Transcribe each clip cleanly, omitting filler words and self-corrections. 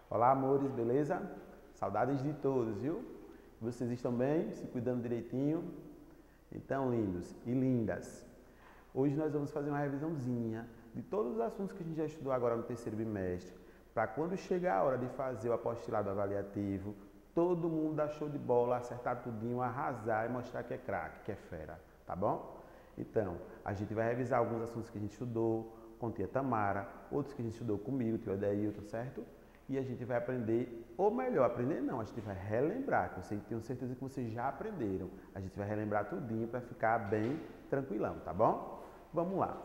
Olá, amores, beleza? Saudades de todos, viu? Vocês estão bem? Se cuidando direitinho? Então, lindos e lindas, hoje nós vamos fazer uma revisãozinha de todos os assuntos que a gente já estudou agora no terceiro bimestre, para quando chegar a hora de fazer o apostilado avaliativo, todo mundo dar show de bola, acertar tudinho, arrasar e mostrar que é craque, que é fera, tá bom? Então, a gente vai revisar alguns assuntos que a gente estudou com tia Tamara, outros que a gente estudou comigo, tio Adeilton, certo? E a gente vai aprender, ou melhor, aprender não, a gente vai relembrar, que eu tenho certeza que vocês já aprenderam. A gente vai relembrar tudinho para ficar bem tranquilão, tá bom? Vamos lá.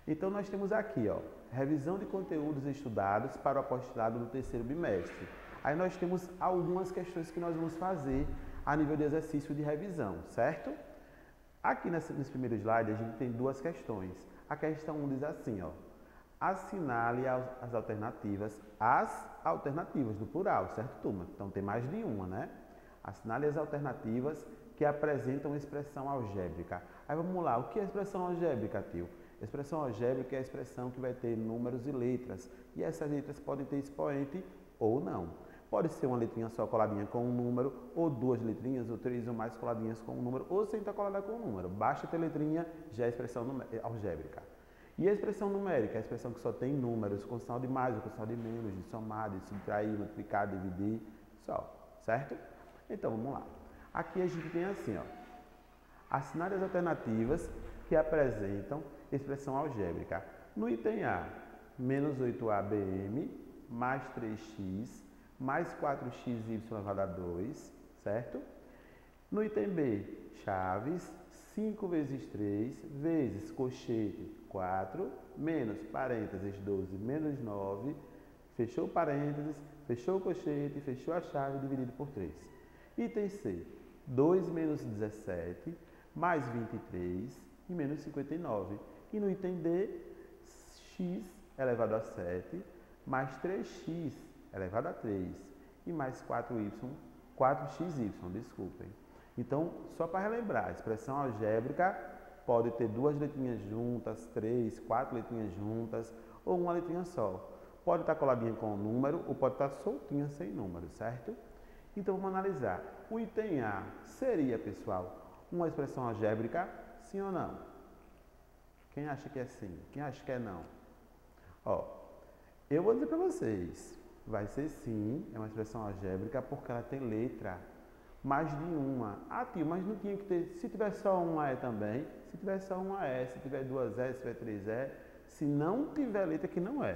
Então, nós temos aqui, ó, revisão de conteúdos estudados para o apostilado do terceiro bimestre. Aí nós temos algumas questões que nós vamos fazer a nível de exercício de revisão, certo? Aqui nesse primeiro slide a gente tem duas questões. A questão 1 diz assim, ó, assinale as alternativas do plural, certo, turma? Então tem mais de uma, né? Assinale as alternativas que apresentam expressão algébrica. Aí vamos lá, o que é expressão algébrica, tio? Expressão algébrica é a expressão que vai ter números e letras. E essas letras podem ter expoente ou não. Pode ser uma letrinha só coladinha com um número, ou duas letrinhas, ou três ou mais coladinhas com um número, ou sem estar colada com um número. Basta ter letrinha, já é expressão algébrica. E a expressão numérica é a expressão que só tem números, com sinal de mais ou com sinal de menos, de somar, de subtrair, multiplicar, dividir, só, certo? Então, vamos lá. Aqui a gente tem assim, ó, assinale as alternativas que apresentam expressão algébrica. No item A, menos 8abm, mais 3x, mais 4xy elevado a 2, certo? No item B, chaves, 5 vezes 3, vezes cochete 4, menos parênteses 12, menos 9, fechou parênteses, fechou o cochete, fechou a chave, dividido por 3. Item C, 2 menos 17, mais 23 e menos 59. E no item D, x elevado a 7, mais 3x elevado a 3 e mais 4xy, desculpem. Então, só para relembrar, a expressão algébrica pode ter duas letrinhas juntas, três, quatro letrinhas juntas ou uma letrinha só. Pode estar coladinha com o número ou pode estar soltinha sem número, certo? Então, vamos analisar. O item A seria, pessoal, uma expressão algébrica, sim ou não? Quem acha que é sim? Quem acha que é não? Ó, eu vou dizer para vocês, vai ser sim, é uma expressão algébrica porque ela tem letra. Mais de uma. Ah, tio, mas não tinha que ter. Se tiver só uma E também, se tiver só uma E, se tiver duas E, se tiver três E, se não tiver letra que não é.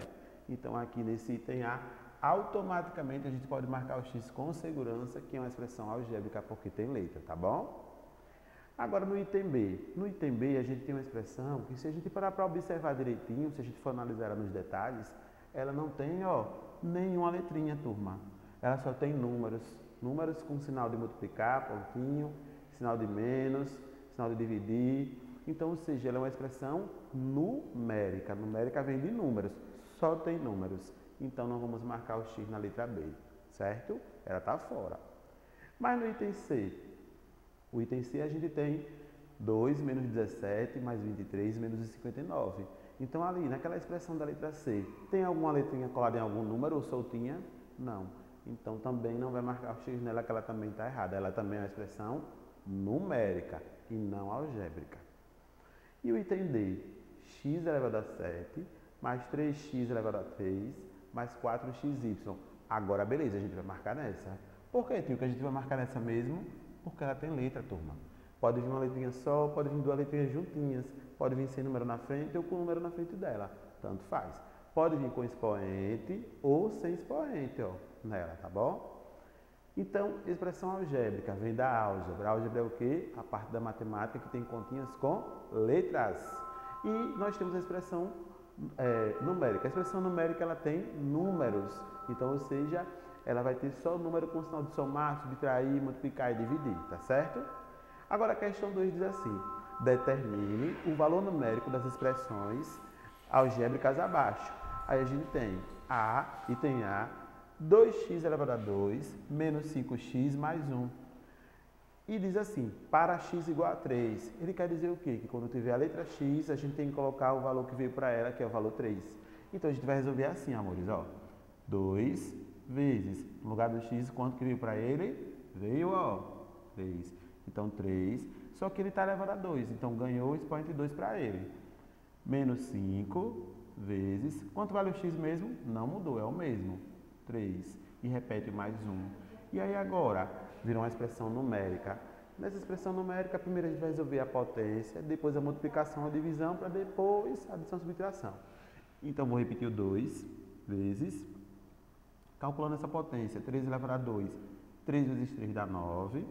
Então aqui nesse item A, automaticamente a gente pode marcar o X com segurança, que é uma expressão algébrica porque tem letra, tá bom? Agora no item B. No item B a gente tem uma expressão que se a gente parar para observar direitinho, se a gente for analisar ela nos detalhes, ela não tem, ó, nenhuma letrinha, turma. Ela só tem números. Números com sinal de multiplicar, pontinho, sinal de menos, sinal de dividir. Então, ou seja, ela é uma expressão numérica. Numérica vem de números, só tem números. Então, não vamos marcar o X na letra B, certo? Ela está fora. Mas no item C, o item C a gente tem 2 menos 17 mais 23 menos 59. Então, ali, naquela expressão da letra C, tem alguma letrinha colada em algum número ou soltinha? Não. Então, também não vai marcar o X nela, que ela também está errada. Ela também é uma expressão numérica e não algébrica. E o item D, x elevado a 7, mais 3x elevado a 3, mais 4xy. Agora, beleza, a gente vai marcar nessa. Por que, tio, que a gente vai marcar nessa mesmo? Porque ela tem letra, turma. Pode vir uma letrinha só, pode vir duas letrinhas juntinhas, pode vir sem número na frente ou com número na frente dela. Tanto faz. Pode vir com expoente ou sem expoente, ó, nela, tá bom? Então, expressão algébrica vem da álgebra. A álgebra é o quê? A parte da matemática que tem continhas com letras. E nós temos a expressão numérica. A expressão numérica ela tem números. Então, ou seja, ela vai ter só o número com sinal de somar, subtrair, multiplicar e dividir, tá certo? Agora, a questão 2 diz assim: determine o valor numérico das expressões algébricas abaixo. Aí a gente tem item A, 2x elevado a 2 menos 5x mais 1. E diz assim, para x igual a 3. Ele quer dizer o quê? Que quando tiver a letra x, a gente tem que colocar o valor que veio para ela, que é o valor 3. Então, a gente vai resolver assim, amores, ó. 2 vezes, no lugar do x, quanto que veio para ele? Veio, ó, 3. Então, 3, só que ele está elevado a 2, então ganhou o expoente 2 para ele. Menos 5 vezes, quanto vale o x mesmo? Não mudou, é o mesmo, 3. E repete mais 1. E aí agora, virou uma expressão numérica. Nessa expressão numérica, primeiro a gente vai resolver a potência, depois a multiplicação, a divisão, para depois a adição e subtração. Então, vou repetir o 2 vezes, calculando essa potência, 3 elevado a 2, 3 vezes 3 dá 9.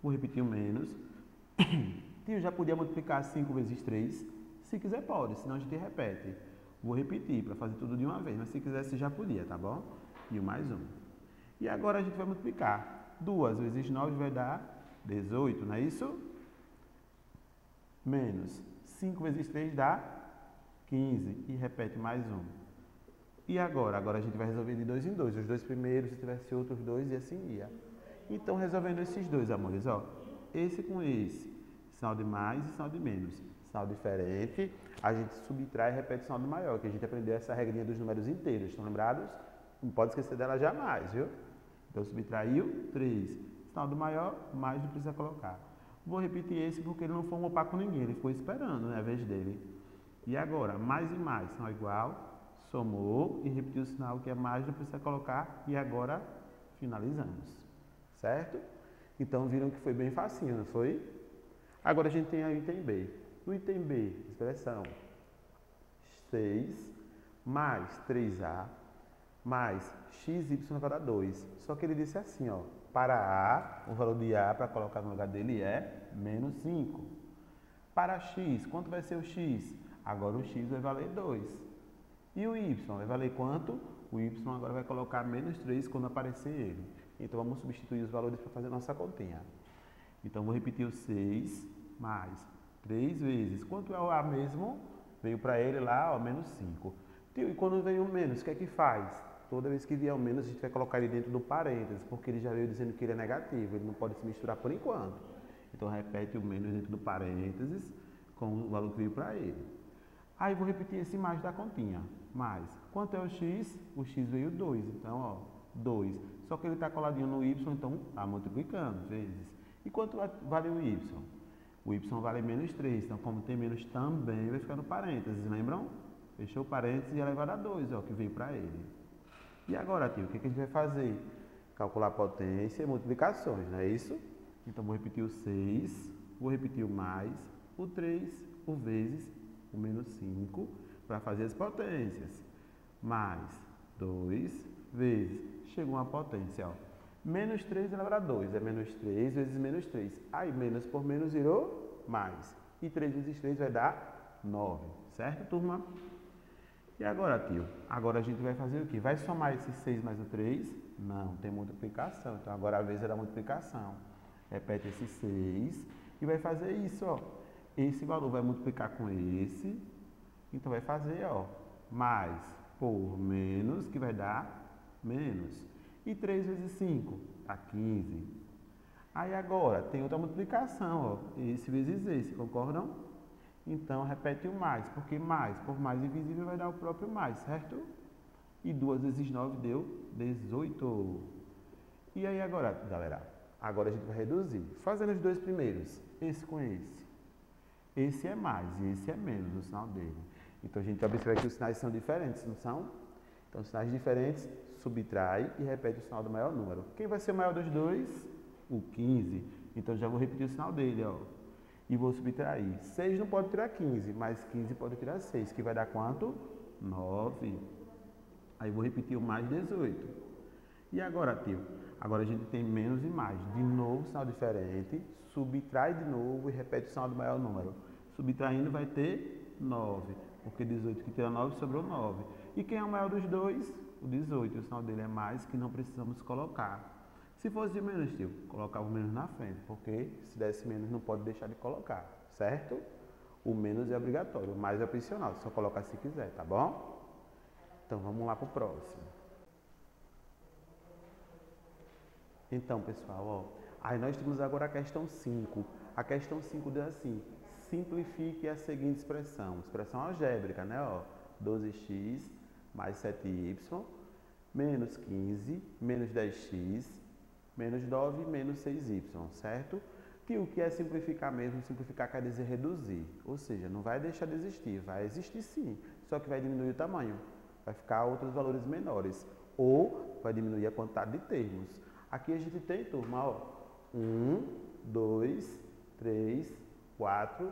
Vou repetir o menos. Tio, já podia multiplicar 5 vezes 3? Se quiser pode, senão a gente repete. Vou repetir para fazer tudo de uma vez, mas se quisesse já podia, tá bom? E o mais 1. E agora a gente vai multiplicar. 2 vezes 9 vai dar 18, não é isso? Menos 5 vezes 3 dá 15. E repete mais 1. E agora? Agora a gente vai resolver de 2 em 2. Os dois primeiros, se tivesse outros dois, e assim ia. Então, resolvendo esses dois, amores, ó. Esse com esse. Sinal de mais e sinal de menos. Sinal diferente, a gente subtrai e repete o sinal do maior, que a gente aprendeu essa regrinha dos números inteiros. Estão lembrados? Não pode esquecer dela jamais, viu? Então, subtraiu 3. Sinal do maior, mais não precisa colocar. Vou repetir esse porque ele não formou par com ninguém, ele ficou esperando, né, a vez dele. E agora, mais e mais são igual, somou e repetiu o sinal que é mais, não precisa colocar. E agora, finalizamos. Certo? Então, viram que foi bem facinho, não foi? Agora a gente tem o item B. No item B, expressão 6 mais 3A mais xy elevado a 2. Só que ele disse assim, ó, para A, o valor de A para colocar no lugar dele é menos 5. Para x, quanto vai ser o x? Agora o x vai valer 2. E o y vai valer quanto? O y agora vai colocar menos 3 quando aparecer ele. Então, vamos substituir os valores para fazer a nossa continha. Então, vou repetir o 6 mais 3 vezes. Quanto é o A mesmo? Veio para ele lá, ó, menos 5. E quando vem o menos, o que é que faz? Toda vez que vier o menos, a gente vai colocar ele dentro do parênteses, porque ele já veio dizendo que ele é negativo, ele não pode se misturar por enquanto. Então, repete o menos dentro do parênteses com o valor que veio para ele. Aí, vou repetir esse mais da continha. Mais. Quanto é o x? O x veio 2, então, ó, 2. Só que ele está coladinho no y, então está multiplicando vezes. E quanto vale o y? O y vale menos 3, então como tem menos também vai ficar no parênteses, lembram? Fechou o parênteses e elevado a 2, ó, que veio para ele. E agora, tio, o que a gente vai fazer? Calcular a potência e multiplicações, não é isso? Então, vou repetir o 6, vou repetir o mais, o 3, o vezes, o menos 5, para fazer as potências. Mais 2 vezes, chegou uma potência, ó. Menos 3 elevado a 2, é menos 3 vezes menos 3. Aí, menos por menos virou mais. E 3 vezes 3 vai dar 9, certo, turma? E agora, tio? Agora a gente vai fazer o quê? Vai somar esse 6 mais o 3? Não, tem multiplicação. Então, agora a vez é da multiplicação. Repete esse 6 e vai fazer isso, ó. Esse valor vai multiplicar com esse. Então, vai fazer, ó, mais por menos, que vai dar menos. E 3 vezes 5 dá 15. Aí, agora, tem outra multiplicação, ó. Esse vezes esse, concordam? Então, repete o mais, porque mais por mais invisível vai dar o próprio mais, certo? E 2 vezes 9 deu 18. E aí agora, galera, agora a gente vai reduzir. Fazendo os dois primeiros, esse com esse. Esse é mais e esse é menos, o sinal dele. Então, a gente observa que os sinais são diferentes, não são? Então, sinais diferentes, subtrai e repete o sinal do maior número. Quem vai ser o maior dos dois? O 15. Então, já vou repetir o sinal dele, ó. E vou subtrair. 6 não pode tirar 15, mas 15 pode tirar 6, que vai dar quanto? 9. Aí vou repetir o mais 18. E agora, tio? Agora a gente tem menos e mais. De novo, sinal diferente. Subtrai de novo e repete o sinal do maior número. Subtraindo vai ter 9, porque 18 que tira 9 sobrou 9. E quem é o maior dos dois? O 18. O sinal dele é mais, que não precisamos colocar. Se fosse de menos, tio, colocava o menos na frente, porque se desse menos não pode deixar de colocar, certo? O menos é obrigatório, o mais é opcional, só colocar se quiser, tá bom? Então vamos lá para o próximo. Então, pessoal, ó, aí nós temos agora a questão 5. A questão 5 diz assim: simplifique a seguinte expressão. Expressão algébrica, né? Ó, 12x mais 7y menos 15 menos 10x menos 9 menos 6y, certo? E o que é simplificar mesmo? Simplificar quer dizer reduzir, ou seja, não vai deixar de existir, vai existir sim, só que vai diminuir o tamanho, vai ficar outros valores menores, ou vai diminuir a quantidade de termos. Aqui a gente tem, turma, ó, 1, 2, 3, 4,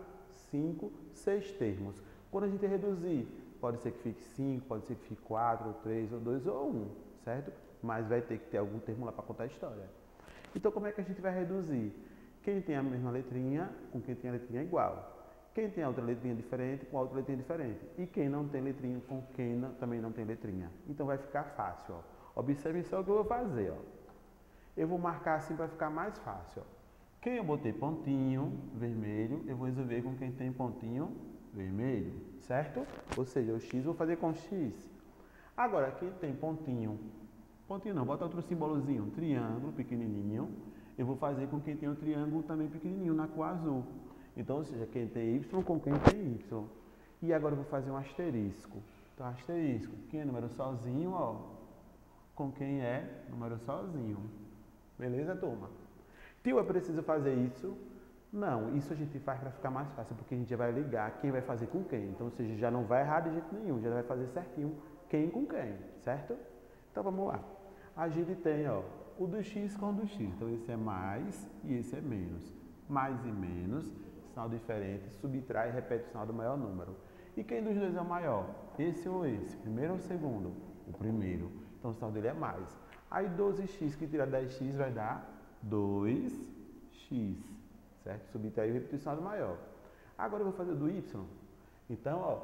5, 6 termos. Quando a gente reduzir, pode ser que fique 5, pode ser que fique 4, 3, ou 2, ou 1, certo? Mas vai ter que ter algum termo lá para contar a história. Então, como é que a gente vai reduzir? Quem tem a mesma letrinha com quem tem a letrinha igual. Quem tem a outra letrinha diferente com a outra letrinha diferente. E quem não tem letrinha com quem também não tem letrinha. Então, vai ficar fácil, ó. Observe só o que eu vou fazer, ó. Eu vou marcar assim para ficar mais fácil, ó. Quem eu botei pontinho vermelho, eu vou resolver com quem tem pontinho vermelho, certo? Ou seja, o x eu vou fazer com x. Agora, quem tem pontinho não, bota outro simbolozinho, um triângulo pequenininho, eu vou fazer com quem tem um triângulo também pequenininho, na cor azul. Então, ou seja, quem tem y com quem tem y. E agora eu vou fazer um asterisco. Então, asterisco, quem é número sozinho, ó, com quem é número sozinho. Beleza, turma? Tio, é preciso fazer isso? Não, isso a gente faz para ficar mais fácil, porque a gente já vai ligar quem vai fazer com quem. Então, ou seja, já não vai errar de jeito nenhum, já vai fazer certinho quem com quem, certo? Então, vamos lá. A gente tem, ó, o do x com o do x. Então, esse é mais e esse é menos. Mais e menos, sinal diferente, subtrai e repete o sinal do maior número. E quem dos dois é o maior? Esse ou esse? Primeiro ou segundo? O primeiro. Então, o sinal dele é mais. Aí, 12x que tira 10x vai dar 2x, certo? Subtrai e repetir o sinal do maior. Agora, eu vou fazer do y. Então, ó,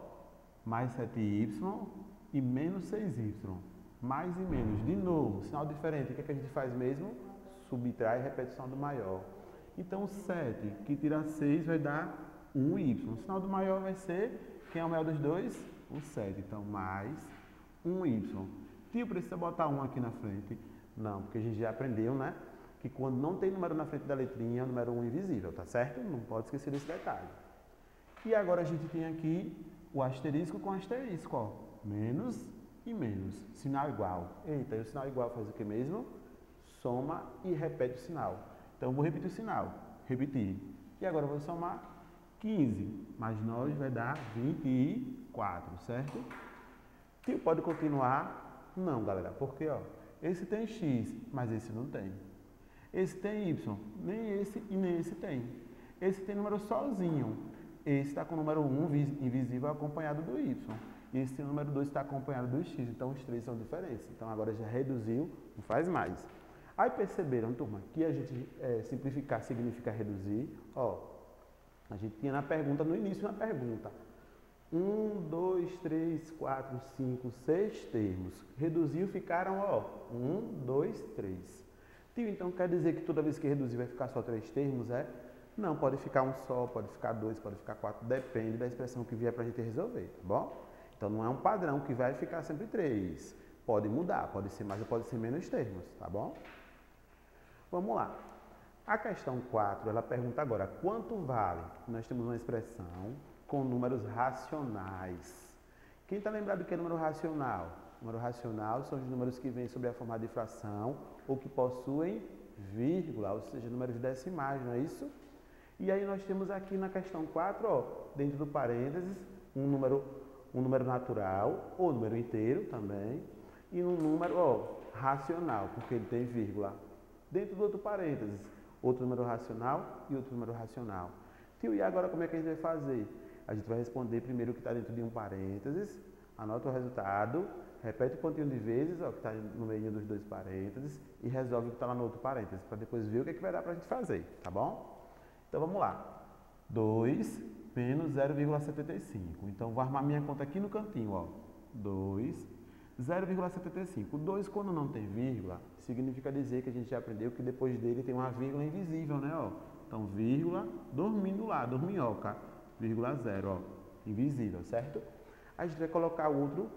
mais 7y e menos 6y. Mais e menos, de novo, sinal diferente, o que, é que a gente faz mesmo? Subtrai e repete o sinal do maior. Então, 7 que tira 6 vai dar 1y. O sinal do maior vai ser, quem é o maior dos dois? O 7. Então, mais 1y. Tio, precisa botar 1 aqui na frente? Não, porque a gente já aprendeu, né? Que quando não tem número na frente da letrinha, o número 1 é invisível, tá certo? Não pode esquecer desse detalhe. E agora a gente tem aqui o asterisco com asterisco, ó. Menos e menos. Sinal igual. Eita, e o sinal igual faz o que mesmo? Soma e repete o sinal. Então, eu vou repetir o sinal. Repetir. E agora eu vou somar 15 mais 9 vai dar 24, certo? Tio, pode continuar? Não, galera. Porque, ó, esse tem x, mas esse não tem. Esse tem y, nem esse e nem esse tem. Esse tem número sozinho. Esse está com o número 1 invisível acompanhado do y. E esse número 2 está acompanhado do x, então os três são diferentes. Então agora já reduziu, não faz mais. Aí perceberam, turma, que a gente simplificar significa reduzir. Ó, a gente tinha na pergunta, no início na pergunta, 1, 2, 3, 4, 5, 6 termos. Reduziu, ficaram, ó, 1, 2, 3. Tio, então quer dizer que toda vez que reduzir vai ficar só 3 termos, é? Não, pode ficar um só, pode ficar 2, pode ficar 4, depende da expressão que vier para a gente resolver, tá bom? Então, não é um padrão que vai ficar sempre 3. Pode mudar, pode ser mais ou pode ser menos termos, tá bom? Vamos lá. A questão 4, ela pergunta agora, quanto vale? Nós temos uma expressão com números racionais. Quem está lembrado do que é número racional? Número racional são os números que vêm sob a forma de fração ou que possuem vírgula, ou seja, números decimais, não é isso? E aí nós temos aqui na questão 4, ó, dentro do parênteses, um número natural, ou número inteiro também, e um número, ó, racional, porque ele tem vírgula. Dentro do outro parênteses, outro número racional e outro número racional. Tio, e agora como é que a gente vai fazer? A gente vai responder primeiro o que está dentro de um parênteses, anota o resultado, repete o pontinho de vezes, ó, que está no meio dos dois parênteses, e resolve o que está lá no outro parênteses, para depois ver o que, é que vai dar para a gente fazer, tá bom? Então vamos lá. 2 menos 0,75. Então, vou armar minha conta aqui no cantinho, ó. 2, 0,75. O 2, quando não tem vírgula, significa dizer que a gente já aprendeu que depois dele tem uma vírgula invisível, né, ó. Então, vírgula, dormindo lá, dorminhoca, vírgula 0, ó, invisível, certo? A gente vai colocar outro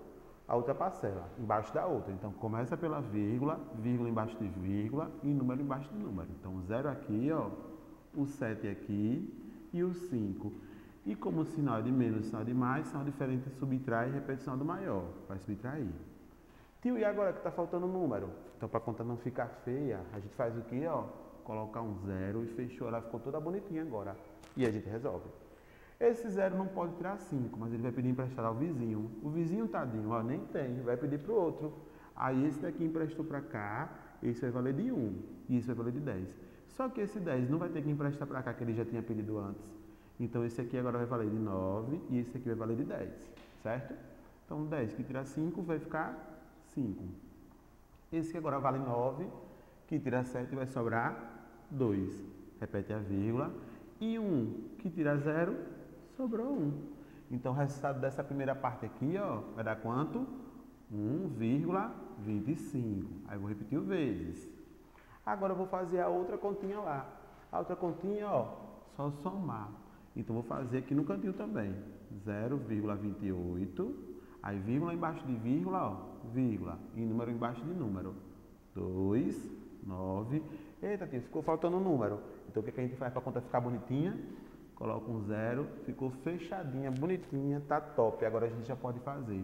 a outra parcela, embaixo da outra. Então, começa pela vírgula, vírgula embaixo de vírgula e número embaixo de número. Então, o 0 aqui, ó, o 7 aqui e o 5. E como o sinal é de menos e o sinal de mais, sinal diferente subtrai e repete o sinal do maior. Vai subtrair. Tio, e agora que está faltando um número? Então, para a conta não ficar feia, a gente faz o quê, ó? Colocar um 0 e fechou. Ela ficou toda bonitinha agora. E a gente resolve. Esse 0 não pode tirar 5, mas ele vai pedir emprestado ao vizinho. O vizinho, tadinho, ó, nem tem, vai pedir para o outro. Aí esse daqui emprestou para cá, esse vai valer de 1 e esse vai valer de 10. Só que esse 10 não vai ter que emprestar para cá, que ele já tinha pedido antes. Então esse aqui agora vai valer de 9 e esse aqui vai valer de 10, certo? Então 10 que tira 5 vai ficar 5. Esse que agora vale 9, que tira 7 vai sobrar 2. Repete a vírgula. E 1 que tira 0, sobrou 1. Então o resultado dessa primeira parte aqui, ó, vai dar quanto? 1,25. Aí eu vou repetir o vezes. Agora eu vou fazer a outra continha lá. A outra continha, ó, só somar. Então vou fazer aqui no cantinho também. 0,28. Aí vírgula embaixo de vírgula, ó, vírgula. E número embaixo de número. 2, 9. Eita, tio, ficou faltando um número. Então o que a gente faz para a conta ficar bonitinha? Coloca um 0, ficou fechadinha, bonitinha, tá top. Agora a gente já pode fazer.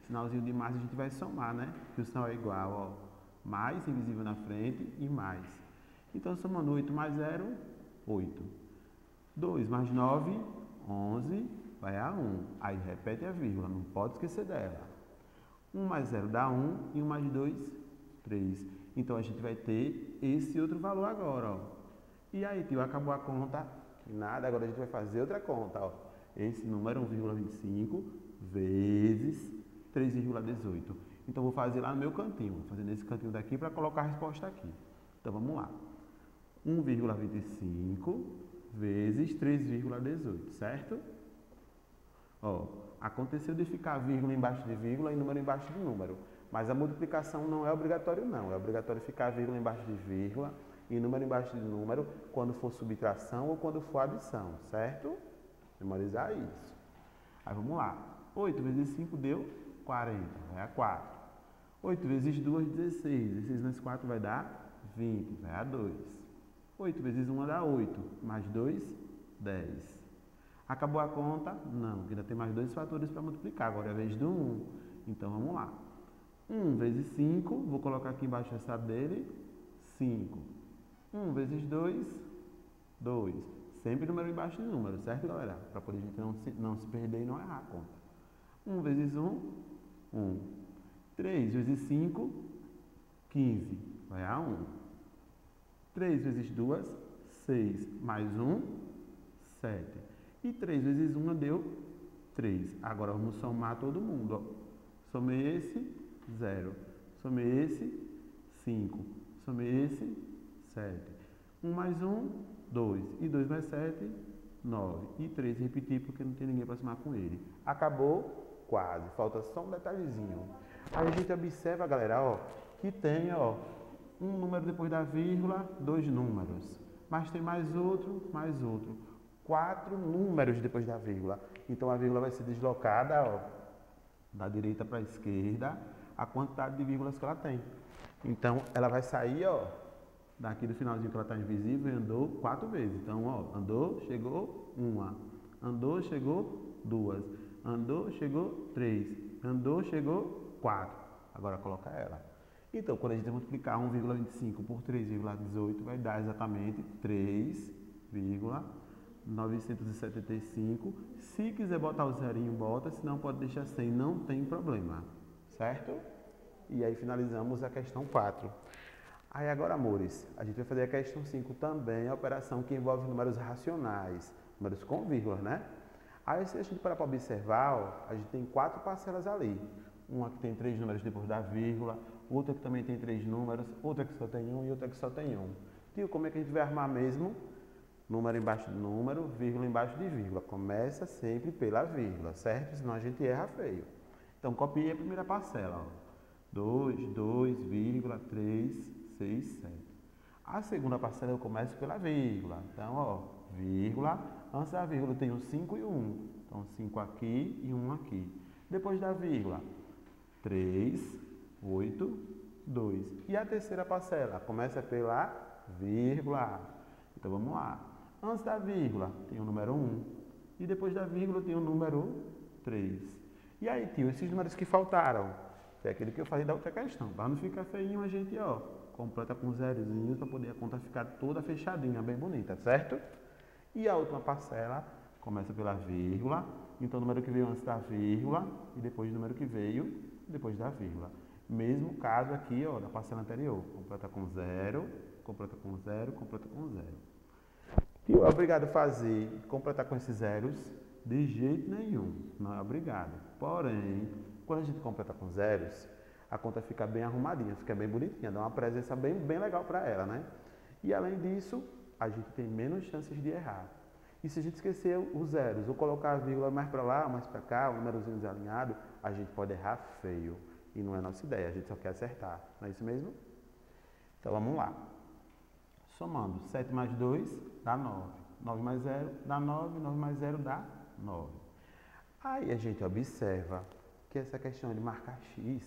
Sinalzinho de mais a gente vai somar, né? Que o sinal é igual, ó. Mais invisível na frente e mais. Então somando 8 mais 0, 8. 2 mais 9, 11, vai a 1. Aí repete a vírgula, não pode esquecer dela. 1 mais 0 dá 1 e 1 mais 2, 3. Então a gente vai ter esse outro valor agora, ó. E aí, tio, acabou a conta? Nada, agora a gente vai fazer outra conta, ó. Esse número é 1,25 vezes 3,18. Então vou fazer lá no meu cantinho, vou fazer nesse cantinho daqui para colocar a resposta aqui. Então vamos lá. 1,25 vezes 3,18, certo? Ó, aconteceu de ficar vírgula embaixo de vírgula e número embaixo de número. Mas a multiplicação não é obrigatório, não. É obrigatório ficar vírgula embaixo de vírgula e número embaixo de número quando for subtração ou quando for adição, certo? Memorizar isso. Aí vamos lá. 8 vezes 5 deu 40, vai a 4. 8 vezes 2, 16. 16 vezes 4 vai dar 20, vai a 2. 8 vezes 1 dá 8, mais 2, 10. Acabou a conta? Não, porque ainda tem mais dois fatores para multiplicar, agora é a vez do 1. Então vamos lá. 1 vezes 5, vou colocar aqui embaixo o resultado dele, 5. 1 vezes 2, 2. Sempre número embaixo de número, certo, galera? Para poder a gente não se perder e não errar a conta. 1 vezes 1, 1. 3 vezes 5, 15. Vai a 1. 3 vezes 2, 6. Mais 1, 7. E 3 vezes 1 deu 3. Agora vamos somar todo mundo, ó. Somei esse, 0. Somei esse, 5. Somei esse, 7. 1 mais 1, 2. E 2 mais 7, 9. E 3 repetir porque não tem ninguém para somar com ele. Acabou? Quase. Falta só um detalhezinho. Aí a gente observa, galera, ó, que tem, ó, um número depois da vírgula, 2 números. Mas tem mais outro, 4 números depois da vírgula. Então a vírgula vai ser deslocada, ó, da direita para a esquerda, a quantidade de vírgulas que ela tem. Então ela vai sair, ó, daqui do finalzinho que ela está invisível e andou 4 vezes. Então, ó, andou, chegou 1. Andou, chegou 2. Andou, chegou 3. Andou, chegou 4. Agora coloca ela. Então, quando a gente multiplicar 1,25 por 3,18, vai dar exatamente 3,975. Se quiser botar o zerinho, bota. Se não, pode deixar sem, não tem problema. Certo? E aí finalizamos a questão 4. Aí agora, amores, a gente vai fazer a questão 5 também, a operação que envolve números racionais, números com vírgulas, né? Aí se a gente parar para observar, ó, a gente tem 4 parcelas ali. Uma que tem 3 números depois da vírgula, outra que também tem 3 números, outra que só tem 1 e outra que só tem 1. Tio, como é que a gente vai armar mesmo? Número embaixo de número, vírgula embaixo de vírgula. Começa sempre pela vírgula, certo? Senão a gente erra feio. Então, copiei a primeira parcela, ó. 2, 2, vírgula, 3, 6, 7. A segunda parcela eu começo pela vírgula. Então, ó, vírgula. Antes da vírgula eu tenho 5 e 1. Então, 5 aqui e 1 aqui. Depois da vírgula, 3, 8, 2. E a terceira parcela começa pela vírgula. Então vamos lá. Antes da vírgula tem o número 1 e depois da vírgula tem o número 3. E aí, tio, esses números que faltaram, foi aquele que eu falei da outra questão. Para não ficar feinho, a gente, ó, completa com zerozinhos para poder a conta ficar toda fechadinha, bem bonita, certo? E a última parcela começa pela vírgula, então o número que veio antes da vírgula e depois o número que veio depois da vírgula. Mesmo caso aqui, ó, da parcela anterior, completa com 0, completa com 0, completa com 0. E é obrigado a fazer, completar com esses zeros? De jeito nenhum, não é obrigado. Porém, quando a gente completa com zeros, a conta fica bem arrumadinha, fica bem bonitinha, dá uma presença bem legal para ela, né? E além disso, a gente tem menos chances de errar. E se a gente esquecer os zeros ou colocar a vírgula mais para lá, mais para cá, o númerozinho desalinhado, a gente pode errar feio. E não é nossa ideia, a gente só quer acertar. Não é isso mesmo? Então vamos lá. Somando 7 mais 2 dá 9. 9 mais 0 dá 9, 9 mais 0 dá 9. Aí a gente observa que essa questão de marcar x,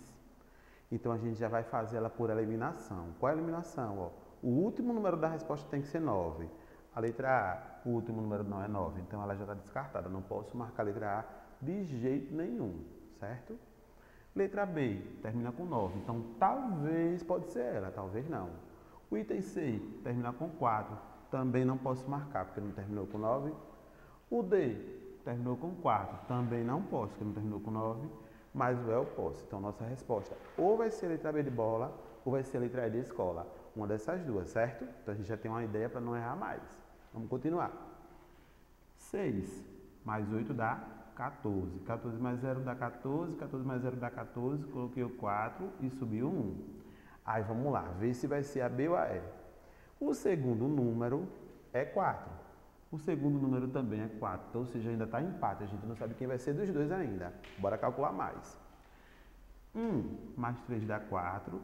então a gente já vai fazer ela por eliminação. Qual é a eliminação? Ó, o último número da resposta tem que ser 9. A letra A, o último número não é 9, então ela já está descartada. Não posso marcar a letra A de jeito nenhum, certo? Letra B, termina com 9, então talvez pode ser ela, talvez não. O item C, termina com 4, também não posso marcar, porque não terminou com 9. O D, terminou com 4, também não posso, porque não terminou com 9. Mas o E eu posso. Então, nossa resposta ou vai ser a letra B de bola, ou vai ser a letra E de escola. Uma dessas duas, certo? Então, a gente já tem uma ideia para não errar mais. Vamos continuar. 6 mais 8 dá 14. 14 mais 0 dá 14. 14 mais 0 dá 14. Coloquei o 4 e subiu 1. Aí, vamos lá. Ver se vai ser a B ou a E. O segundo número é 4. O segundo número também é 4. Então, ou seja, ainda está empate. A gente não sabe quem vai ser dos dois ainda. Bora calcular mais. 1 mais 3 dá 4.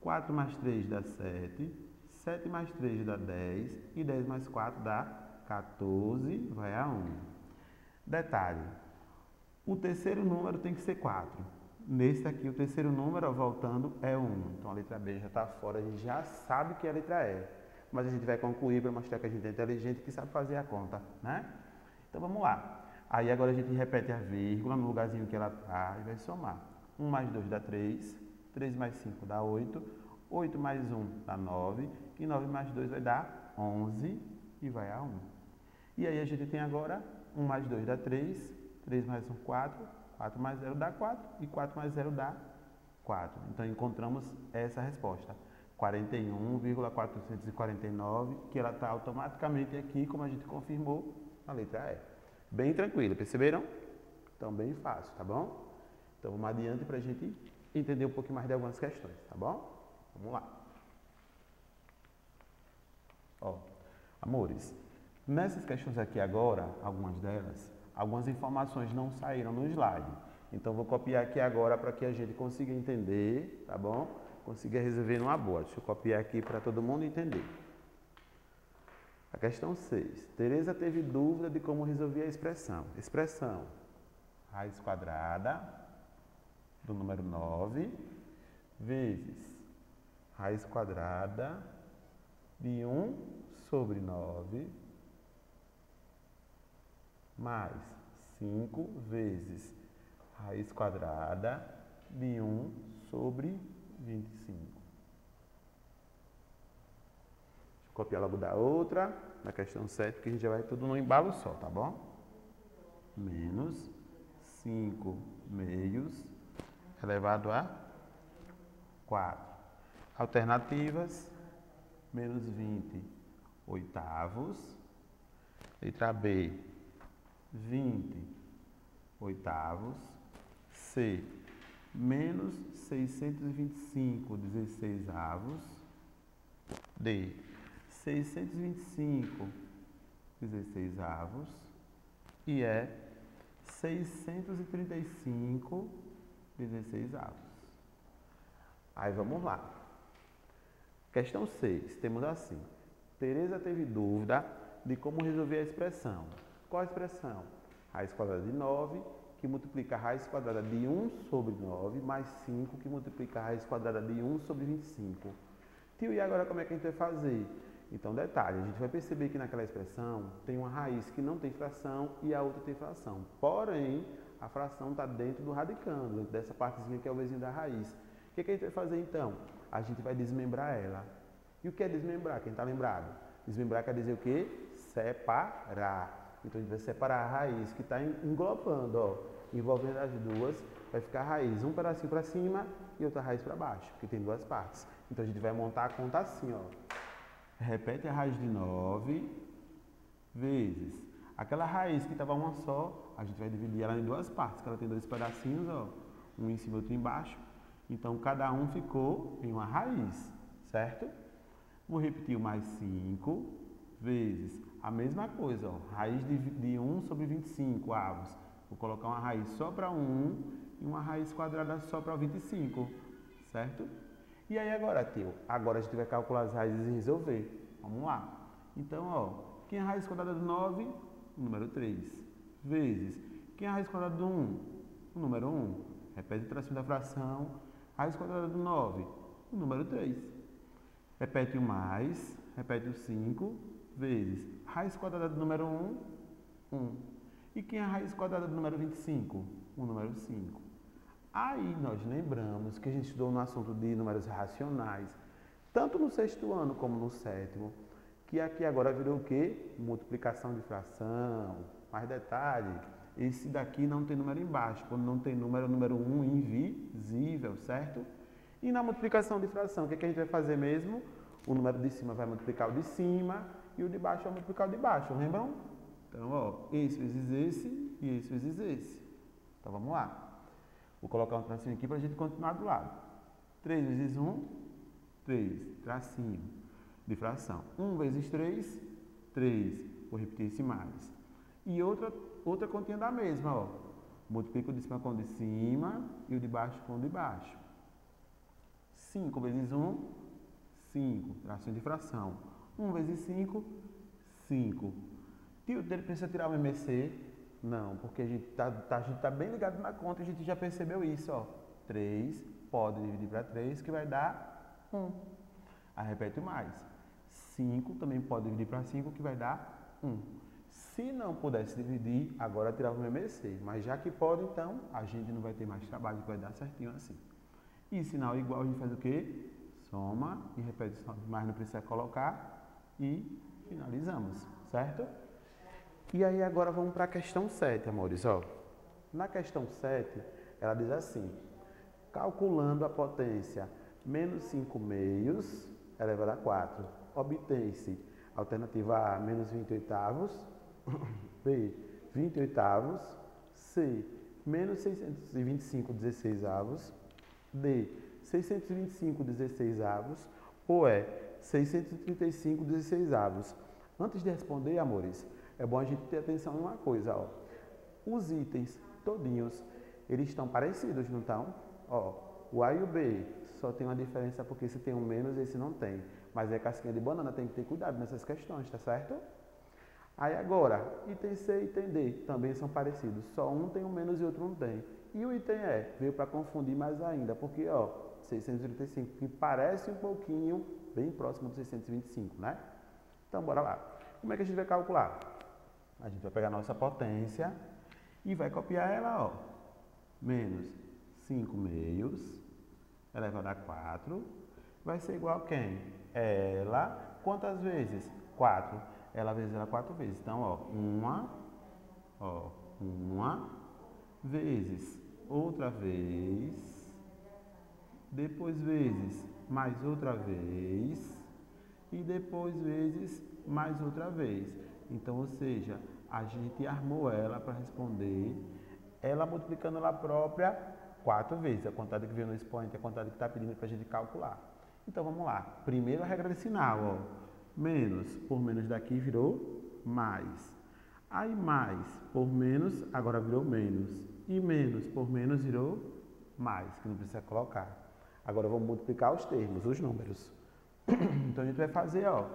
4 mais 3 dá 7. 7 mais 3 dá 10. E 10 mais 4 dá 14. Vai a 1. Detalhe. O terceiro número tem que ser 4. Nesse aqui, o terceiro número, ó, voltando, é 1. Então, a letra B já está fora. A gente já sabe que é a letra E. Mas a gente vai concluir para mostrar que a gente é inteligente e que sabe fazer a conta, né? Então, vamos lá. Aí, agora a gente repete a vírgula no lugarzinho que ela está e vai somar. 1 mais 2 dá 3. 3 mais 5 dá 8. 8 mais 1 dá 9. E 9 mais 2 vai dar 11 e vai a 1. E aí, a gente tem agora 1 mais 2 dá 3. 3 mais 1, 4. 4 mais 0 dá 4. E 4 mais 0 dá 4. Então, encontramos essa resposta. 41,449, que ela está automaticamente aqui, como a gente confirmou, na letra E. Bem tranquilo, perceberam? Então, bem fácil, tá bom? Então, vamos adiante para a gente entender um pouquinho mais de algumas questões, tá bom? Vamos lá. Ó, amores, nessas questões aqui agora, algumas delas, algumas informações não saíram no slide. Então, vou copiar aqui agora para que a gente consiga entender, tá bom? Consiga resolver numa boa. Deixa eu copiar aqui para todo mundo entender. A questão 6. Tereza teve dúvida de como resolver a expressão. Expressão. Raiz quadrada do número 9 vezes raiz quadrada de 1 sobre 9 mais 5 vezes raiz quadrada de 1 sobre 25. Deixa eu copiar logo da outra, na questão 7, porque a gente já vai tudo no embalo só, tá bom? Menos 5 meios elevado a 4. Alternativas, menos 20 oitavos. Letra B, 20 oitavos. C, menos 625 16avos. D, 625 16avos. E E, 635 16avos. Aí vamos lá. Questão 6, temos assim. Tereza teve dúvida de como resolver a expressão. Qual a expressão? Raiz quadrada de 9 que multiplica a raiz quadrada de 1 sobre 9, mais 5, que multiplica a raiz quadrada de 1 sobre 25. Tio, e agora como é que a gente vai fazer? Então, detalhe, a gente vai perceber que naquela expressão tem uma raiz que não tem fração e a outra tem fração. Porém, a fração está dentro do radicando, dessa partezinha que é o vizinho da raiz. O que a gente vai fazer então? A gente vai desmembrar ela. E o que é desmembrar? Quem está lembrado? Desmembrar quer dizer o quê? Separar. Então, a gente vai separar a raiz que está englobando, ó, envolvendo as duas, vai ficar a raiz, um pedacinho para cima e outra raiz para baixo, porque tem duas partes. Então, a gente vai montar a conta assim, ó. Repete a raiz de 9 vezes. Aquela raiz que estava uma só, a gente vai dividir ela em duas partes, que ela tem dois pedacinhos, ó, um em cima e outro embaixo. Então, cada um ficou em uma raiz, certo? Vou repetir o mais 5 vezes a mesma coisa, ó, raiz de 1 sobre 25 avos. Vou colocar uma raiz só para 1 e uma raiz quadrada só para 25, certo? E aí agora, tio? Agora a gente vai calcular as raízes e resolver. Vamos lá. Então, ó, quem é a raiz quadrada do 9? O número 3. Vezes. Quem é a raiz quadrada do 1? O número 1. Repete o tracinho da fração. Raiz quadrada do 9? O número 3. Repete o mais. Repete o 5. Vezes. Raiz quadrada do número 1? 1. E quem é a raiz quadrada do número 25? O número 5. Aí nós lembramos que a gente estudou no assunto de números racionais, tanto no sexto ano como no sétimo, que aqui agora virou o quê? Multiplicação de fração. Mais detalhe, esse daqui não tem número embaixo. Quando não tem número, é o número 1 invisível, certo? E na multiplicação de fração, o que a gente vai fazer mesmo? O número de cima vai multiplicar o de cima e o de baixo vai multiplicar o de baixo, lembram? Então, ó, esse vezes esse e esse vezes esse. Então, vamos lá. Vou colocar um tracinho aqui para a gente continuar do lado. 3 vezes 1, 3, tracinho de fração. 1 vezes 3, 3. Vou repetir esse mais. E outra continha da mesma, ó. Multiplico o de cima com o de cima e o de baixo com o de baixo. 5 vezes 1, 5. Tracinho de fração. 1 vezes 5, 5. Tio, ele precisa tirar o MMC? Não, porque a gente tá bem ligado na conta e a gente já percebeu isso, ó. 3 pode dividir para 3, que vai dar 1. Aí repete mais. 5 também pode dividir para 5, que vai dar 1. Se não pudesse dividir, agora tirava o MMC. Mas já que pode, então, a gente não vai ter mais trabalho, que vai dar certinho assim. E sinal igual, a gente faz o quê? Soma e repete só, mas não precisa colocar e finalizamos, certo? E aí agora vamos para a questão 7, amores. Ó. Na questão 7, ela diz assim, calculando a potência menos 5 meios elevado a 4, obtém-se alternativa A, menos 20 oitavos, B, 20 oitavos, C, menos 625 16 avos, D, 625 16 avos, ou E, 635 16 avos. Antes de responder, amores, é bom a gente ter atenção em uma coisa, ó. Os itens todinhos, eles estão parecidos, não estão? Ó, o A e o B só tem uma diferença porque esse tem um menos e esse não tem. Mas é casquinha de banana, tem que ter cuidado nessas questões, tá certo? Aí agora, item C e item D também são parecidos. Só um tem um menos e outro não tem. E o item E veio para confundir mais ainda, porque, ó, 635, que parece um pouquinho bem próximo do 625, né? Então, bora lá. Como é que a gente vai calcular? A gente vai pegar a nossa potência e vai copiar ela, ó. Menos 5 meios elevado a 4 vai ser igual a quem? Ela, quantas vezes? 4. Ela vezes ela 4 vezes. Então, ó, uma vezes outra vez, depois vezes mais outra vez e depois vezes mais outra vez. Então, ou seja, a gente armou ela para responder, ela multiplicando ela própria 4 vezes, a quantidade que veio no expoente, a quantidade que está pedindo para a gente calcular. Então, vamos lá. Primeiro a regra de sinal, ó. Menos por menos daqui virou mais. Aí mais por menos, agora virou menos. E menos por menos virou mais, que não precisa colocar. Agora vamos multiplicar os termos, os números. Então a gente vai fazer, ó.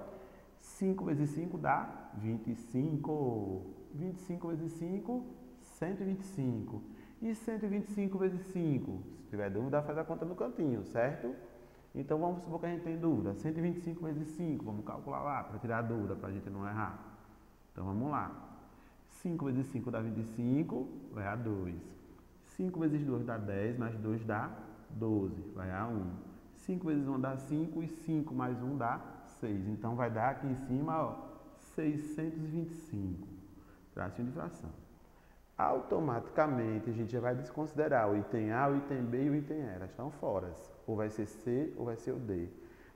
5 vezes 5 dá 25. 25 vezes 5, 125. E 125 vezes 5? Se tiver dúvida, faz a conta no cantinho, certo? Então, vamos supor que a gente tem dúvida. 125 vezes 5, vamos calcular lá para tirar a dúvida, para a gente não errar. Então, vamos lá. 5 vezes 5 dá 25, vai a 2. 5 vezes 2 dá 10, mais 2 dá 12, vai a 1. 5 vezes 1 dá 5 e 5 mais 1 dá 6. Então, vai dar aqui em cima, ó, 625. Tracinho de fração. Automaticamente, a gente já vai desconsiderar o item A, o item B e o item E. Elas estão fora. Ou vai ser C ou vai ser o D.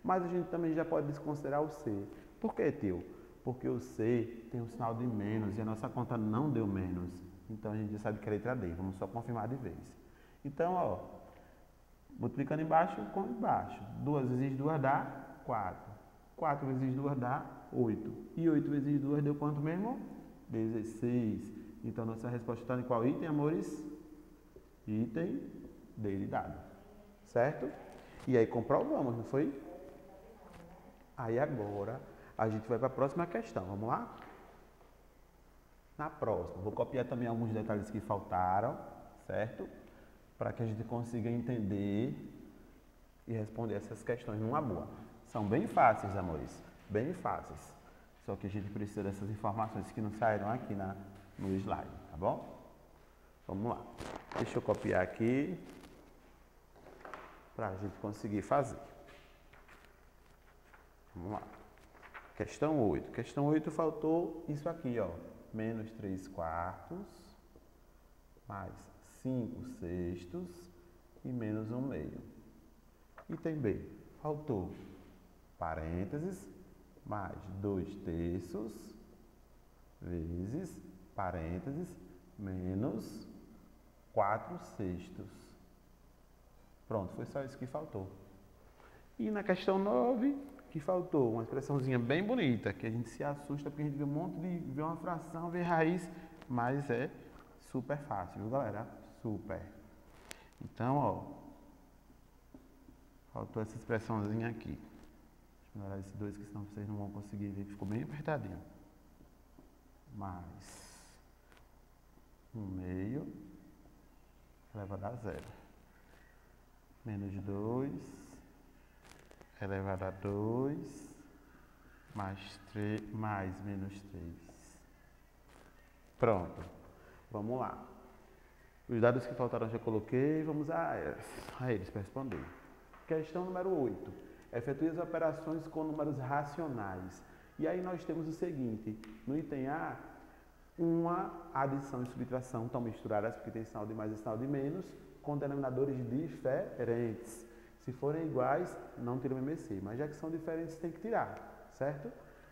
Mas a gente também já pode desconsiderar o C. Por que, tio? Porque o C tem um sinal de menos e a nossa conta não deu menos. Então, a gente já sabe que é a letra D. Vamos só confirmar de vez. Então, ó, multiplicando embaixo com embaixo. 2 vezes 2 dá 4. 4 vezes 2 dá 8. E 8 vezes 2 deu quanto mesmo? 16. Então, nossa resposta está em qual item, amores? Item D de dado. Certo? E aí, comprovamos, não foi? Aí, agora, a gente vai para a próxima questão. Vamos lá? Na próxima, vou copiar também alguns detalhes que faltaram, certo? Para que a gente consiga entender e responder essas questões numa boa. São bem fáceis, amores. Bem fáceis. Só que a gente precisa dessas informações que não saíram aqui no slide, tá bom? Vamos lá. Deixa eu copiar aqui para a gente conseguir fazer. Vamos lá. Questão 8. Questão 8 faltou isso aqui, ó. Menos 3 quartos, mais 5 sextos e menos 1 meio. Item B. Faltou parênteses, mais 2 terços, vezes, parênteses, menos 4 sextos. Pronto, foi só isso que faltou. E na questão 9, que faltou uma expressãozinha bem bonita, que a gente se assusta porque a gente vê um monte de... vê uma fração, vê raiz, mas é super fácil, viu, galera? Super. Então, ó, faltou essa expressãozinha aqui. Deixa eu melhorar esses dois, que senão vocês não vão conseguir ver, que ficou bem apertadinho. Mais 1 meio elevado a 0. Menos 2 elevado a 2 mais 3 mais menos 3. Pronto. Vamos lá. Os dados que faltaram eu já coloquei, vamos a eles para responder. Questão número 8. Efetue as operações com números racionais. E aí nós temos o seguinte, no item A, uma adição e subtração estão misturadas, porque tem sinal de mais e sinal de menos, com denominadores diferentes. Se forem iguais, não tira o MMC, mas já que são diferentes, tem que tirar, certo?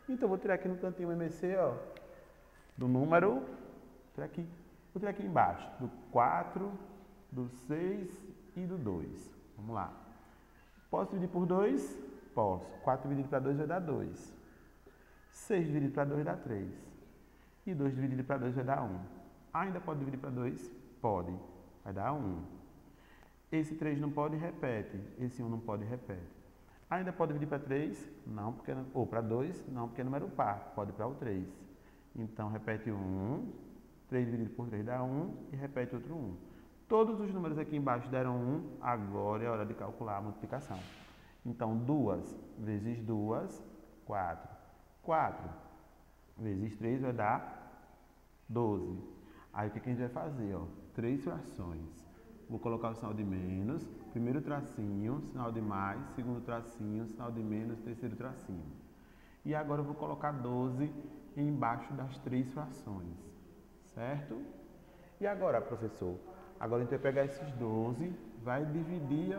Então, vou tirar aqui no cantinho o MMC, ó, do número, vou tirar aqui embaixo, do 4, do 6 e do 2. Vamos lá. Posso dividir por 2? Posso. 4 dividido para 2 vai dar 2. 6 dividido para 2 dá 3. E 2 dividido para 2 vai dar 1. Ainda pode dividir para 2? Pode. Vai dar 1. Esse 3 não pode, repete. Esse 1 não pode, repete. Ainda pode dividir para 3? Não, porque, ou para 2? Não, porque é número par. Pode para o 3. Então, repete 1. 3 dividido por 3 dá 1. E repete outro 1. Todos os números aqui embaixo deram 1. Agora é hora de calcular a multiplicação. Então, 2 vezes 2, 4. 4 vezes 3 vai dar 12. Aí, o que a gente vai fazer? Ó? 3 frações. Vou colocar o sinal de menos, primeiro tracinho, sinal de mais, segundo tracinho, sinal de menos, terceiro tracinho. E agora eu vou colocar 12 embaixo das 3 frações, certo? E agora, professor? Agora a gente vai pegar esses 12, vai dividir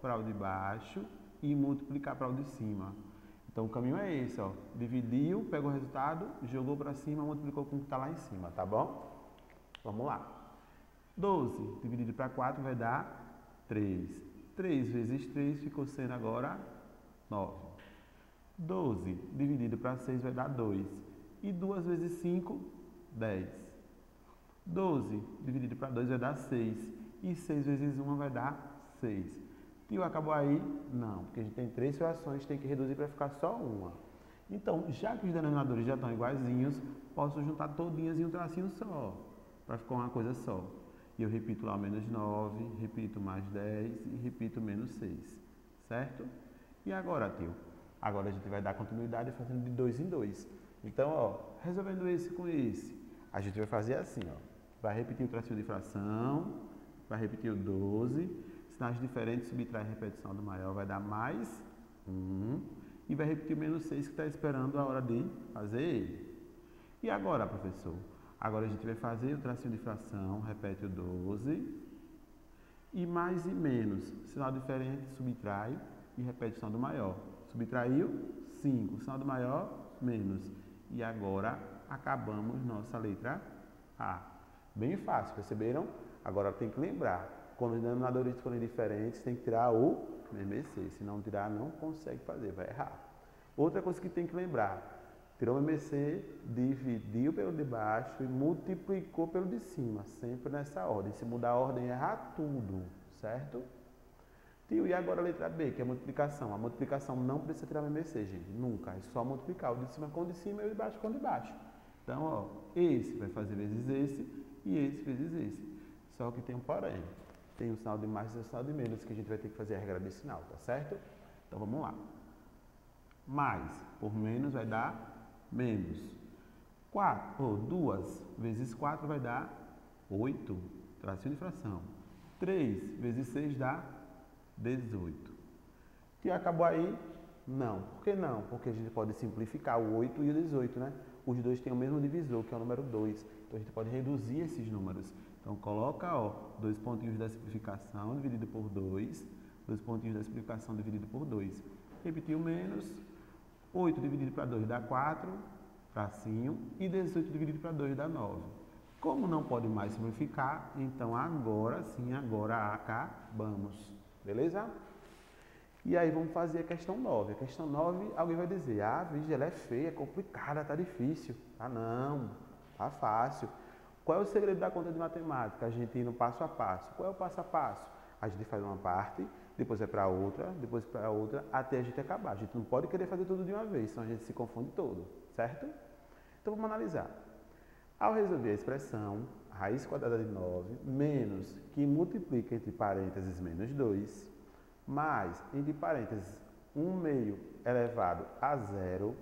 para o de baixo e multiplicar para o de cima. Então o caminho é esse, ó. Dividiu, pegou o resultado, jogou para cima, multiplicou com o que está lá em cima, tá bom? Vamos lá. 12 dividido para 4 vai dar 3. 3 vezes 3 ficou sendo agora 9. 12 dividido para 6 vai dar 2. E 2 vezes 5, 10. 12 dividido para 2 vai dar 6. E 6 vezes 1 vai dar 6. Tio, acabou aí? Não, porque a gente tem 3 frações, tem que reduzir para ficar só uma. Então, já que os denominadores já estão iguaizinhos, posso juntar todinhas em um tracinho só. para ficar uma coisa só. E eu repito lá o menos 9, repito mais 10 e repito menos 6, certo? E agora, tio? Agora a gente vai dar continuidade fazendo de 2 em 2. Então, ó, resolvendo esse com esse, a gente vai fazer assim, ó. Vai repetir o tracinho de fração, vai repetir o 12, sinais diferentes, subtrai a repetição do maior, vai dar mais 1, e vai repetir o menos 6 que está esperando a hora de fazer ele. E agora, professor? Agora a gente vai fazer o tracinho de fração, repete o 12, e mais e menos, sinal diferente, subtrai e repetição do maior. Subtraiu 5, sinal do maior, menos. E agora acabamos nossa letra A. Bem fácil, perceberam? Agora tem que lembrar, quando os denominadores forem diferentes, tem que tirar o MMC. Se não tirar, não consegue fazer, vai errar. Outra coisa que tem que lembrar, tirou o MMC, dividiu pelo de baixo e multiplicou pelo de cima, sempre nessa ordem. Se mudar a ordem, errar tudo, certo? Tio, e agora a letra B, que é a multiplicação. A multiplicação não precisa tirar o MMC, gente, nunca. É só multiplicar o de cima com o de cima e o de baixo com o de baixo. Então, ó, esse vai fazer vezes esse e esse vezes esse. Só que tem um porém. Tem um sinal de mais e um sinal de menos que a gente vai ter que fazer a regra desse sinal, tá certo? Então, vamos lá. Mais por menos vai dar menos. 2 vezes 4 vai dar 8, tracinho de fração. 3 vezes 6 dá 18. E acabou aí? Não. Por que não? Porque a gente pode simplificar o 8 e o 18, né? Os dois têm o mesmo divisor, que é o número 2. Então, a gente pode reduzir esses números. Então, coloca, ó, 2 pontinhos da simplificação dividido por 2. 2 pontinhos da simplificação dividido por 2. Repetiu menos. 8 dividido para 2 dá 4, tracinho. E 18 dividido para 2 dá 9. Como não pode mais simplificar, então agora sim, agora acabamos. Beleza? E aí vamos fazer a questão 9. A questão 9, alguém vai dizer, ah, vídeo, ela é feia, é complicada, tá difícil. Ah, não, tá fácil. Qual é o segredo da conta de matemática? A gente indo passo a passo. Qual é o passo a passo? A gente faz uma parte, depois vai para outra, depois para outra, até a gente acabar. A gente não pode querer fazer tudo de uma vez, senão a gente se confunde todo, certo? Então vamos analisar. Ao resolver a expressão, raiz quadrada de 9, menos, que multiplica entre parênteses menos 2, mais, entre parênteses, 1 meio elevado a 0,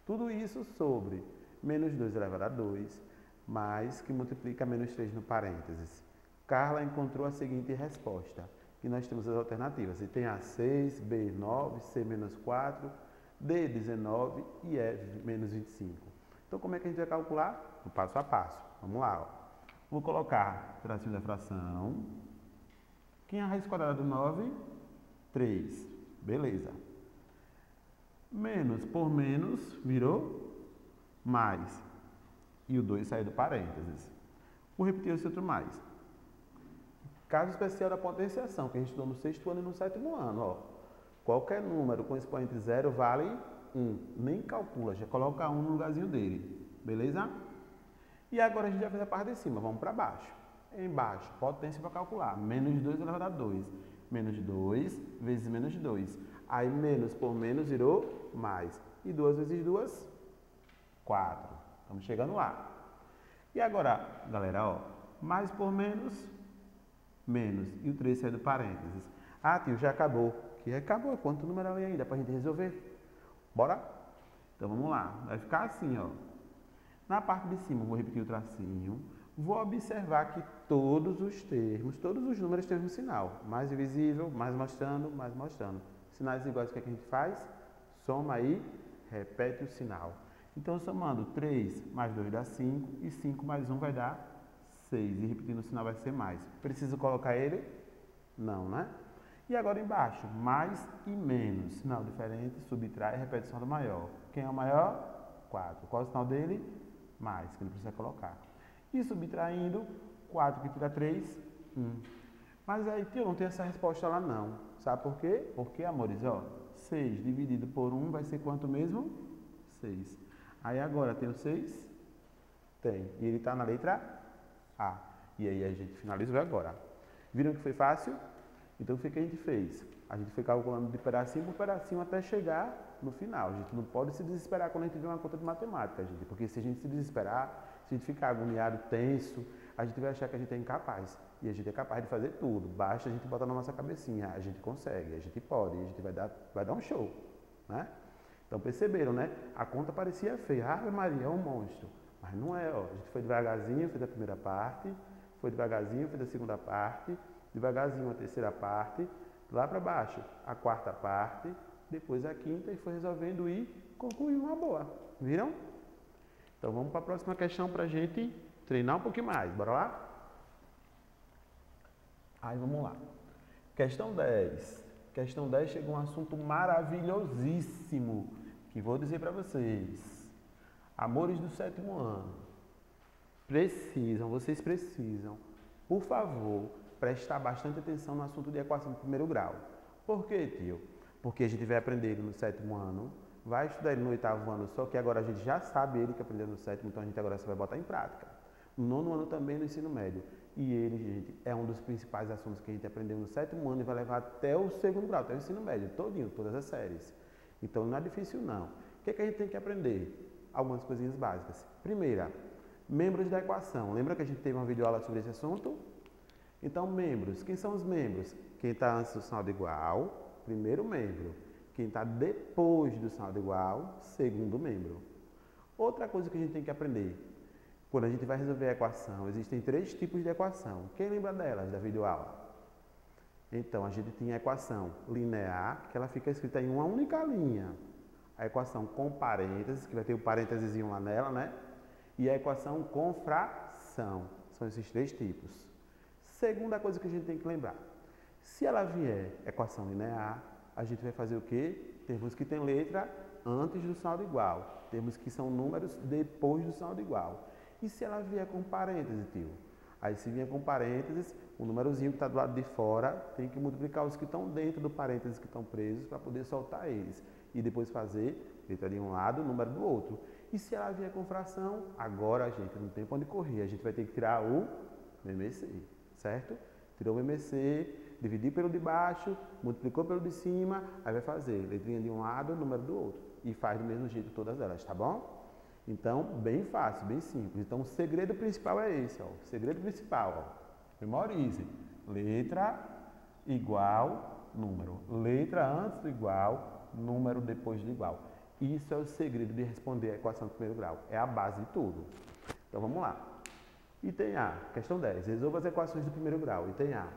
tudo isso sobre menos 2 elevado a 2, mais, que multiplica menos 3 no parênteses. Carla encontrou a seguinte resposta, que nós temos as alternativas, e tem a 6, B 9, C menos 4, D 19 e E menos 25. Então, como é que a gente vai calcular? No passo a passo. Vamos lá, ó. Vou colocar o tracinho da fração. Quem é a raiz quadrada do 9? 3. Beleza. Menos por menos virou mais. E o 2 saiu do parênteses. Vou repetir esse outro mais. Caso especial da potenciação, que a gente estudou no 6º ano e no 7º ano. Ó. Qualquer número com expoente zero vale 1. Nem calcula, já coloca 1 no lugarzinho dele. Beleza? E agora a gente já fez a parte de cima, vamos para baixo. Embaixo, potência para calcular. Menos 2 elevado a 2. Menos 2 vezes menos 2. Aí menos por menos virou mais. E 2 vezes 2, 4. Estamos chegando lá. E agora, galera, ó. Mais por menos, menos. E o 3 sai do parênteses. Ah, tio, já acabou. Que acabou. Quanto número ali ainda para a gente resolver? Bora? Então vamos lá. Vai ficar assim, ó. Na parte de cima, vou repetir o tracinho. Vou observar que todos os termos, todos os números têm o mesmo sinal. Mais invisível, mais mostrando, mais mostrando. Sinais iguais, o que a gente faz? Soma aí, repete o sinal. Então, somando 3 mais 2 dá 5 e 5 mais 1 vai dar 6. E repetindo o sinal vai ser mais. Preciso colocar ele? Não, né? E agora embaixo, mais e menos. Sinal diferente, subtrai, repetição do maior. Quem é o maior? 4. Qual é o sinal dele? Mais, que ele precisa colocar. E subtraindo, 4 que tira 3, 1. Mas aí, tio, não tem essa resposta lá não. Sabe por quê? Porque, amores, ó, 6 dividido por 1 vai ser quanto mesmo? 6. Aí agora tem o 6? Tem. E ele está na letra A. E aí a gente finalizou agora. Viram que foi fácil? Então, o que a gente fez? A gente foi calculando de pedacinho por pedacinho até chegar no final. A gente não pode se desesperar quando a gente vê uma conta de matemática, gente. Porque se a gente se desesperar, se a gente ficar agoniado, tenso, a gente vai achar que a gente é incapaz. E a gente é capaz de fazer tudo. Basta a gente botar na nossa cabecinha, a gente consegue, a gente pode, a gente vai dar um show, né? Então perceberam, né? A conta parecia feia. Ave Maria, é um monstro. Mas não é, ó. A gente foi devagarzinho, fez a primeira parte, foi devagarzinho, fez a segunda parte, devagarzinho a terceira parte, lá para baixo a quarta parte, depois a quinta e foi resolvendo e concluiu uma boa. Viram? Então vamos para a próxima questão para a gente treinar um pouquinho mais. Bora lá? Aí vamos lá. Questão 10. Questão 10 chegou um assunto maravilhosíssimo que vou dizer para vocês. Amores do 7º ano. Vocês precisam, por favor, prestar bastante atenção no assunto de equação de primeiro grau. Por quê, tio? Porque a gente vai aprender ele no 7º ano, vai estudar ele no 8º ano, só que agora a gente já sabe ele que aprendeu no 7º, então a gente agora só vai botar em prática. No 9º ano também no ensino médio. E ele, gente, é um dos principais assuntos que a gente aprendeu no 7º ano e vai levar até o 2º grau, até o ensino médio, todinho, todas as séries. Então não é difícil não. O que é que a gente tem que aprender? Algumas coisinhas básicas. Primeira, membros da equação. Lembra que a gente teve uma videoaula sobre esse assunto? Então, membros. Quem são os membros? Quem está antes do sinal de igual, primeiro membro. Quem está depois do sinal de igual, segundo membro. Outra coisa que a gente tem que aprender. Quando a gente vai resolver a equação, existem 3 tipos de equação. Quem lembra delas da videoaula? Então, a gente tem a equação linear, que ela fica escrita em uma única linha. A equação com parênteses, que vai ter o parênteses lá nela, né? E a equação com fração. São esses 3 tipos. Segunda coisa que a gente tem que lembrar. Se ela vier equação linear, a gente vai fazer o quê? Temos que ter letra antes do sinal de igual. Temos que são números depois do sinal de igual. E se ela vier com parênteses, tio? Aí se vier com parênteses, o númerozinho que está do lado de fora tem que multiplicar os que estão dentro do parênteses que estão presos para poder soltar eles. E depois fazer letra de um lado, número do outro. E se ela vier com fração, agora, gente, não tem para onde correr. A gente vai ter que tirar o MMC, certo? Tirou o MMC, dividir pelo de baixo, multiplicou pelo de cima, aí vai fazer letrinha de um lado, número do outro. E faz do mesmo jeito todas elas, tá bom? Então, bem fácil, bem simples. Então, o segredo principal é esse, ó. O segredo principal, ó. Memorize. Letra igual número. Letra antes do igual, número depois do igual. Isso é o segredo de responder a equação de primeiro grau. É a base de tudo. Então, vamos lá. Item A, questão 10. Resolva as equações do primeiro grau. Item A.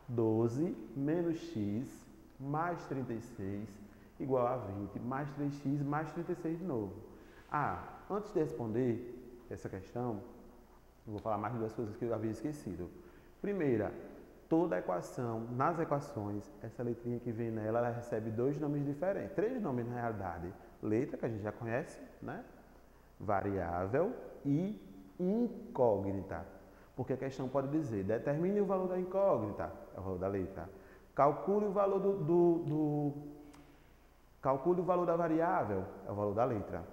12 menos x mais 36 igual a 20 mais 3x mais 36 de novo. Antes de responder essa questão, eu vou falar mais de 2 coisas que eu havia esquecido. Primeira, toda equação, nas equações, essa letrinha que vem nela, ela recebe 2 nomes diferentes. 3 nomes na realidade. Letra, que a gente já conhece, né? Variável e incógnita. Porque a questão pode dizer, determine o valor da incógnita, é o valor da letra. Calcule o valor calcule o valor da variável, é o valor da letra.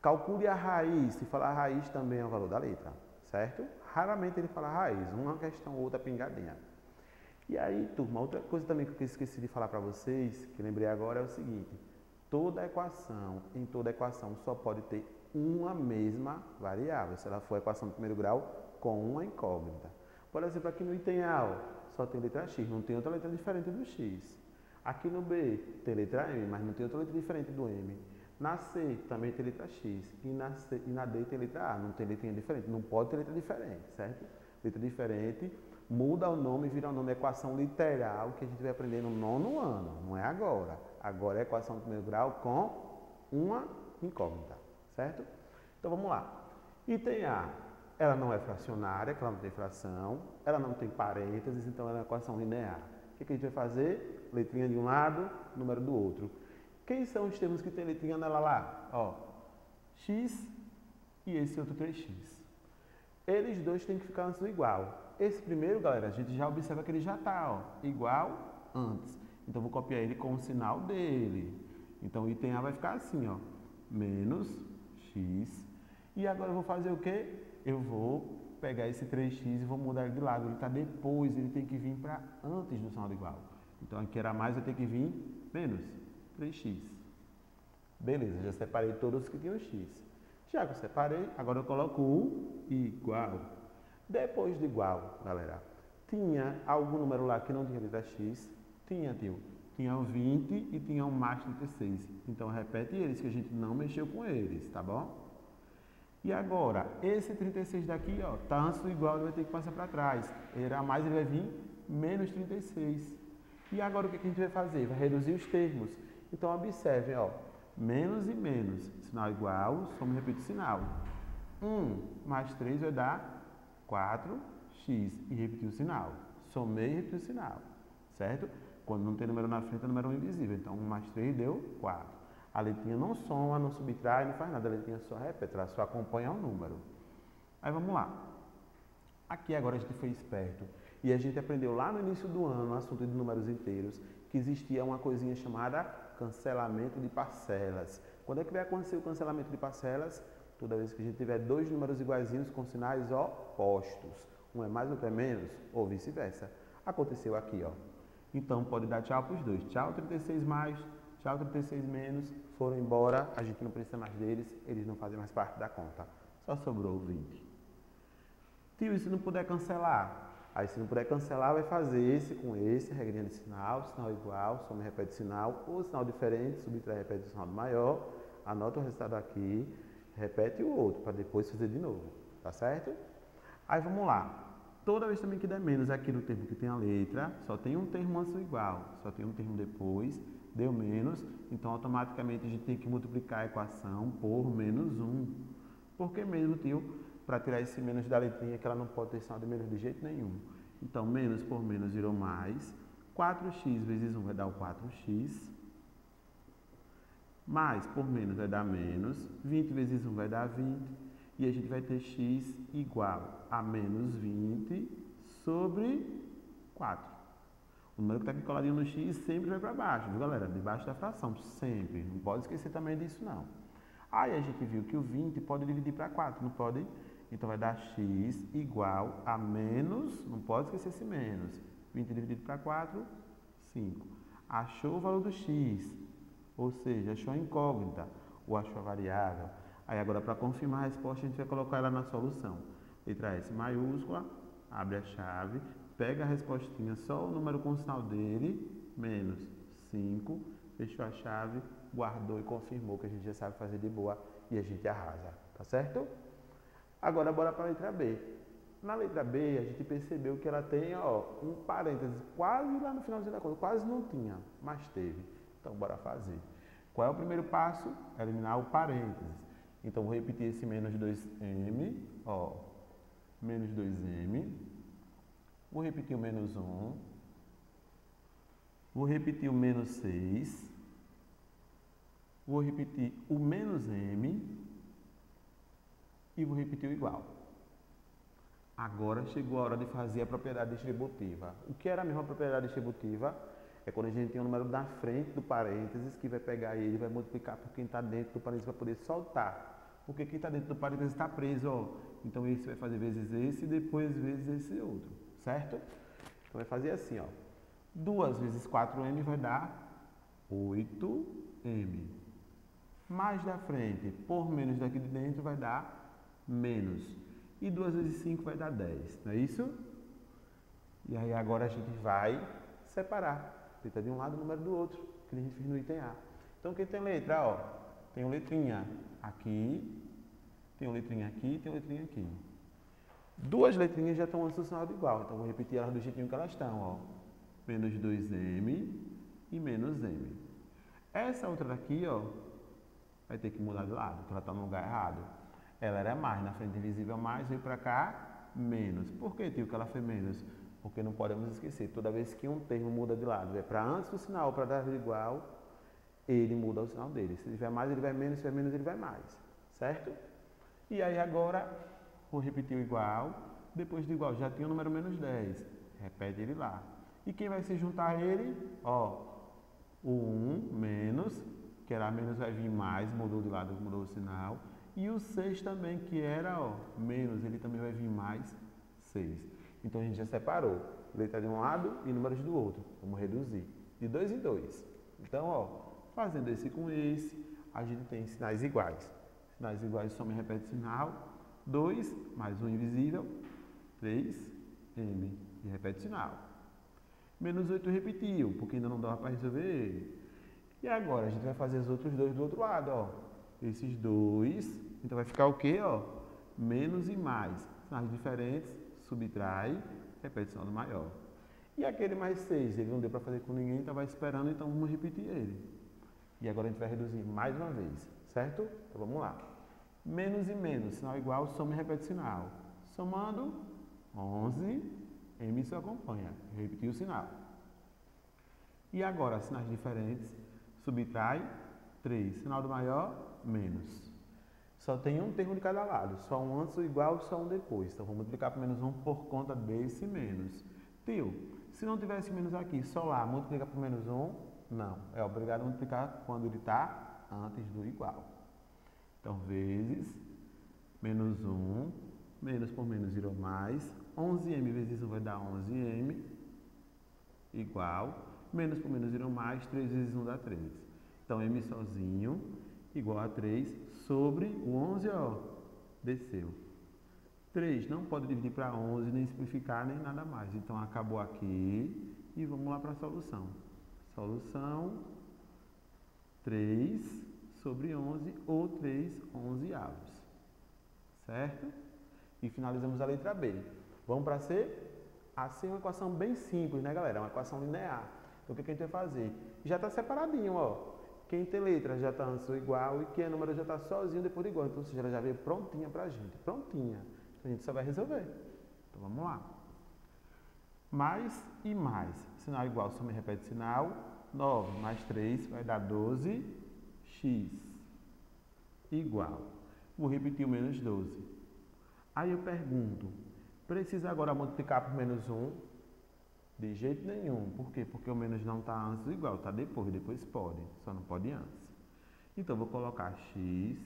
Calcule a raiz, se falar raiz também é o valor da letra, certo? Raramente ele fala raiz, uma questão ou outra pingadinha. E aí, turma, outra coisa também que eu esqueci de falar para vocês, que lembrei agora, é o seguinte. Em toda equação só pode ter uma mesma variável, se ela for a equação do primeiro grau com uma incógnita. Por exemplo, aqui no item A, só tem letra X, não tem outra letra diferente do X. Aqui no B tem letra M, mas não tem outra letra diferente do M. Na C também tem letra X e na D tem letra A, não tem letrinha diferente, não pode ter letra diferente, certo? Letra diferente, muda o nome e vira o nome equação literal que a gente vai aprender no 9º ano, não é agora. Agora é equação do primeiro grau com uma incógnita, certo? Então vamos lá. Item A, ela não é fracionária, que ela não tem fração, ela não tem parênteses, então ela é uma equação linear. O que a gente vai fazer? Letrinha de um lado, número do outro. Quem são os termos que tem letrinha nela lá? Ó, x e esse outro 3x. Eles dois têm que ficar antes do igual. Esse primeiro, galera, a gente já observa que ele já está igual antes. Então, vou copiar ele com o sinal dele. Então, o item A vai ficar assim, ó, menos x. E agora eu vou fazer o quê? Eu vou pegar esse 3x e vou mudar ele de lado. Ele está depois, ele tem que vir para antes do sinal do igual. Então, aqui era mais, vai ter que vir menos 3x. Beleza, já separei todos os que tinham x. Já que eu separei, agora eu coloco o igual. Depois do igual, galera, tinha algum número lá que não tinha letra X? Tinha, tio. Tinha o 20 e tinha o mais 36. Então, repete eles, que a gente não mexeu com eles, tá bom? E agora, esse 36 daqui, ó, tá antes do igual, ele vai ter que passar para trás. Era mais, ele vai vir menos 36. E agora, o que a gente vai fazer? Vai reduzir os termos. Então, observem, ó, menos e menos, sinal igual, soma e repete o sinal. 1 mais 3 vai dar 4x e repetir o sinal. Somei e repeti o sinal, certo? Quando não tem número na frente, é número invisível. Então, 1 mais 3 deu 4. A letrinha não soma, não subtrai, não faz nada. A letrinha só repete, ela só acompanha o número. Aí, vamos lá. Aqui agora a gente foi esperto. E a gente aprendeu lá no início do ano, no assunto de números inteiros, que existia uma coisinha chamada cancelamento de parcelas. Quando é que vai acontecer o cancelamento de parcelas? Toda vez que a gente tiver dois números iguaizinhos com sinais opostos. Um é mais, outro é menos, ou vice-versa. Aconteceu aqui, ó. Então, pode dar tchau para os dois. Tchau, 36 mais, tchau, 36 menos. Foram embora, a gente não precisa mais deles, eles não fazem mais parte da conta. Só sobrou o 20. Tio, e se não puder cancelar? Aí, se não puder cancelar, vai fazer esse com esse, regrinha de sinal igual, soma e repete sinal, ou sinal diferente, subtrai e repete o sinal do maior. Anota o resultado aqui, repete o outro, para depois fazer de novo, tá certo? Aí, vamos lá. Toda vez também que der menos aqui no termo que tem a letra, só tem um termo antes do igual, só tem um termo depois, deu menos, então automaticamente a gente tem que multiplicar a equação por menos 1. Por que mesmo, tio? Para tirar esse menos da letrinha, que ela não pode ter sinal de menos de jeito nenhum. Então, menos por menos virou mais. 4x vezes 1 vai dar o 4x. Mais por menos vai dar menos. 20 vezes 1 vai dar 20. E a gente vai ter x igual a menos 20 sobre 4. O número que está aqui coladinho no x sempre vai para baixo, viu, galera? Debaixo da fração, sempre. Não pode esquecer também disso, não. Aí a gente viu que o 20 pode dividir para 4, não pode? Então, vai dar x igual a menos, não pode esquecer esse menos. 20 dividido para 4, 5. Achou o valor do x, ou seja, achou a incógnita, ou achou a variável. Aí, agora, para confirmar a resposta, a gente vai colocar ela na solução. Letra S maiúscula, abre a chave, pega a respostinha, só o número com o sinal dele, menos 5, fechou a chave, guardou e confirmou, que a gente já sabe fazer de boa e a gente arrasa, tá certo? Agora, bora para a letra B. Na letra B, a gente percebeu que ela tem, ó, um parênteses quase lá no finalzinho da conta, quase não tinha, mas teve. Então, bora fazer. Qual é o primeiro passo? Eliminar o parênteses. Então, vou repetir esse menos 2m, ó, menos 2m. Vou repetir o menos 1. Vou repetir o menos 6. Vou repetir o menos m. E vou repetir o igual. Agora chegou a hora de fazer a propriedade distributiva. O que era a mesma propriedade distributiva? É quando a gente tem um número na frente do parênteses, que vai pegar ele e vai multiplicar por quem está dentro do parênteses para poder soltar. Porque quem está dentro do parênteses está preso, ó. Então, esse vai fazer vezes esse e depois vezes esse outro, certo? Então, vai fazer assim, ó. 2 vezes 4m vai dar 8m. Mais da frente, por menos daqui de dentro, vai dar menos. E 2 vezes 5 vai dar 10, não é isso? E aí, agora a gente vai separar. Letra de um lado, número do outro, que a gente fez no item A. Então, quem tem letra, ó, tem uma letrinha aqui, tem uma letrinha aqui, tem uma letrinha aqui. Duas letrinhas já estão antes do sinal de igual, então vou repetir elas do jeitinho que elas estão, ó. Menos 2m e menos m. Essa outra daqui, ó, vai ter que mudar de lado, porque ela está no lugar errado. Ela era mais, na frente invisível mais, veio para cá, menos. Por que, tio, que ela foi menos? Porque não podemos esquecer, toda vez que um termo muda de lado, é para antes do sinal, para dar igual, ele muda o sinal dele. Se tiver mais, ele vai menos, se tiver menos, ele vai mais. Certo? E aí agora, vou repetir o igual. Depois do igual, já tinha o número menos 10. Repete ele lá. E quem vai se juntar a ele? Ó, o 1 menos, que era menos, vai vir mais, mudou de lado, mudou o sinal. E o 6 também, que era, ó, menos, ele também vai vir mais 6. Então, a gente já separou letra de um lado e números do outro. Vamos reduzir de 2 em 2. Então, ó, fazendo esse com esse, a gente tem sinais iguais. Sinais iguais, soma e repete sinal. 2 mais 1 invisível, 3m. E repete o sinal. Menos 8 repetiu, porque ainda não dava para resolver ele. E agora a gente vai fazer os outros dois do outro lado, ó. Esses dois, então vai ficar o quê, ó? Menos e mais. Sinais diferentes, subtrai, repete o sinal do maior. E aquele mais 6, ele não deu para fazer com ninguém, estava esperando, então vamos repetir ele. E agora a gente vai reduzir mais uma vez, certo? Então vamos lá. Menos e menos, sinal igual, soma e repete o sinal. Somando, 11, M se acompanha, repetiu o sinal. E agora, sinais diferentes, subtrai, 3, sinal do maior, menos. Só tem um termo de cada lado, só um antes, o igual, só um depois. Então vou multiplicar por menos 1 por conta desse menos. Tio, se não tivesse menos aqui, só lá, multiplica por menos 1, não. É obrigado a multiplicar quando ele está antes do igual. Então, vezes, menos 1, menos por menos virou mais, 11m vezes 1 vai dar 11m, igual, menos por menos virou mais, 3 vezes 1 dá 3. Então, m sozinho, igual a 3, sobre o 11, ó, desceu. 3 não pode dividir para 11, nem simplificar, nem nada mais. Então, acabou aqui e vamos lá para a solução. Solução, 3 sobre 11 ou 3 onzeavos. Certo? E finalizamos a letra B. Vamos para C? A C é uma equação bem simples, né, galera? É uma equação linear. Então, o que a gente vai fazer? Já está separadinho, ó. Quem tem letra já está antes do igual e quem é número já está sozinho depois do igual. Então, ou seja, ela já veio prontinha para a gente. Prontinha. Então, a gente só vai resolver. Então, vamos lá. Mais e mais. Sinal igual, soma e repete sinal. 9 mais 3 vai dar 12x. Igual. Vou repetir o menos 12. Aí eu pergunto, precisa agora multiplicar por menos 1? De jeito nenhum. Por quê? Porque o menos não está antes do igual, está depois. Depois pode, só não pode antes. Então, vou colocar x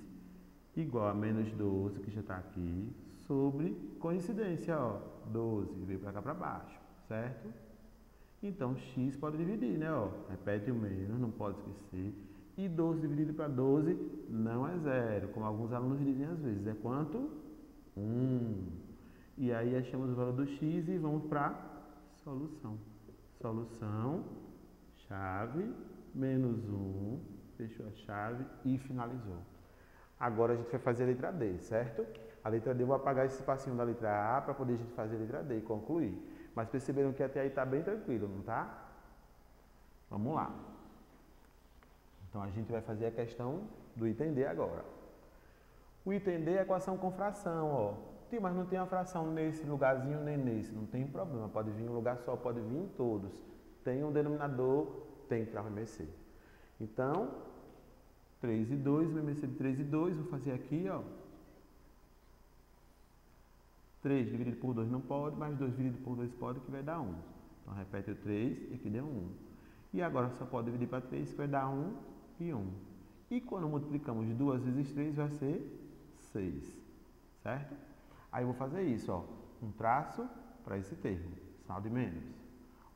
igual a menos 12, que já está aqui, sobre coincidência, ó, 12, veio para cá para baixo, certo? Então, x pode dividir, né? Ó, repete o menos, não pode esquecer. E 12 dividido para 12 não é zero, como alguns alunos dizem às vezes. É quanto? 1. E aí, achamos o valor do x e vamos para solução. Solução, chave, menos 1, fechou a chave e finalizou. Agora a gente vai fazer a letra D, certo? A letra D eu vou apagar esse espacinho da letra A para poder a gente fazer a letra D e concluir. Mas perceberam que até aí está bem tranquilo, não tá? Vamos lá. Então a gente vai fazer a questão do item D agora. O item D é equação com fração, ó. Mas não tem uma fração nesse lugarzinho nem nesse. Não tem problema, pode vir em um lugar só, pode vir em todos. Tem um denominador, tem que entrar o MMC. Então, 3 e 2, o MMC de 3 e 2, vou fazer aqui, ó. 3 dividido por 2 não pode, mas 2 dividido por 2 pode, que vai dar 1. Então, repete o 3 e aqui deu 1. E agora só pode dividir para 3, que vai dar 1 e 1. E quando multiplicamos 2 vezes 3, vai ser 6. Certo? Aí eu vou fazer isso, ó. Um traço para esse termo, sinal de menos.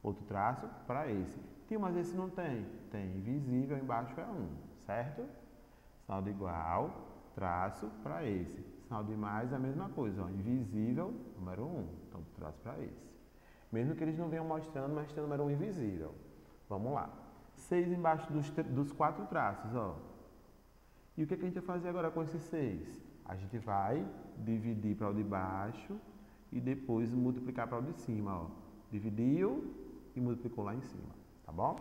Outro traço para esse. Mas esse não tem. Tem invisível, embaixo é 1, certo? Sinal de igual, traço para esse. Sinal de mais é a mesma coisa, ó. Invisível, número 1. Então, traço para esse. Mesmo que eles não venham mostrando, mas tem o número 1 invisível. Vamos lá. 6 embaixo dos 4 traços, ó. E o que a gente vai fazer agora com esses 6? A gente vai dividir para o de baixo e depois multiplicar para o de cima, ó. Dividiu e multiplicou lá em cima, tá bom?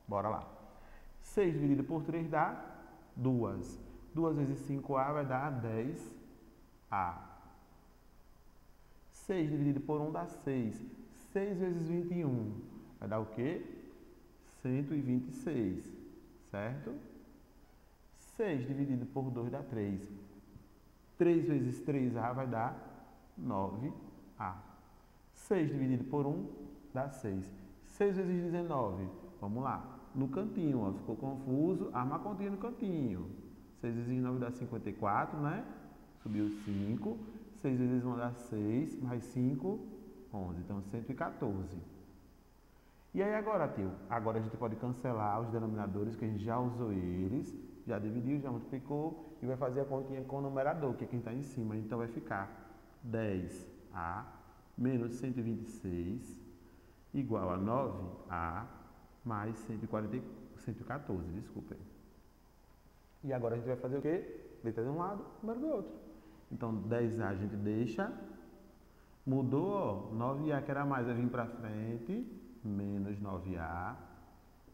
Bora lá. 6 dividido por 3 dá 2. 2 vezes 5A vai dar 10A. 6 dividido por 1 dá 6. 6 vezes 21 vai dar o quê? 126, certo? 6 dividido por 2 dá 3. 3 vezes 3A vai dar 9A. 6 dividido por 1 dá 6. 6 vezes 19, vamos lá. No cantinho, ó, ficou confuso, arma a continha no cantinho. 6 vezes 9 dá 54, né? Subiu 5. 6 vezes 1 dá 6, mais 5, 11. Então, 114. E aí agora, tio? Agora a gente pode cancelar os denominadores, que a gente já usou eles, já dividiu, já multiplicou, e vai fazer a continha com o numerador, que é quem está em cima. Então, vai ficar 10A menos 126 igual a 9A mais 114, desculpem. E agora a gente vai fazer o quê? Letra de um lado, número do outro. Então, 10A a gente deixa, mudou, ó, 9A que era mais, vai vir para frente, menos 9A,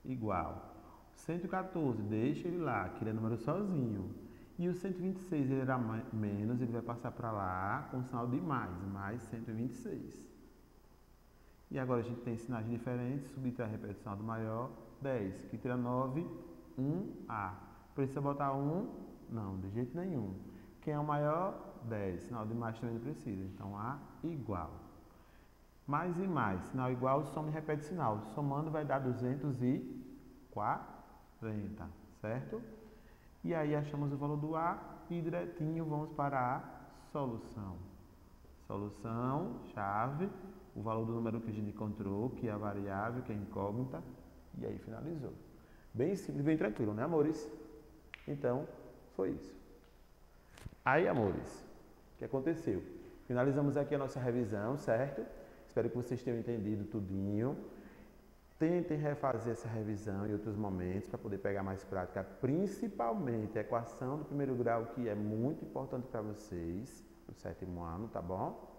igual. 114, deixa ele lá, que ele é número sozinho. E o 126, ele era menos, ele vai passar para lá com o sinal de mais 126. E agora a gente tem sinais diferentes, subtrai a repetição do maior, 10, que tira 9, 1A. Precisa botar 1? Não, de jeito nenhum. Quem é o maior? 10. Sinal de mais também não precisa. Então, A igual. Mais e mais. Sinal igual, soma e repete sinal. Somando vai dar 240, certo? E aí achamos o valor do A e direitinho vamos para a solução. Solução, chave, o valor do número que a gente encontrou, que é a variável, que é incógnita, e aí finalizou. Bem simples, bem tranquilo, né, amores? Então, foi isso. Aí, amores, o que aconteceu? Finalizamos aqui a nossa revisão, certo? Espero que vocês tenham entendido tudinho. Tentem refazer essa revisão em outros momentos para poder pegar mais prática, principalmente a equação do primeiro grau, que é muito importante para vocês, do 7º ano, tá bom?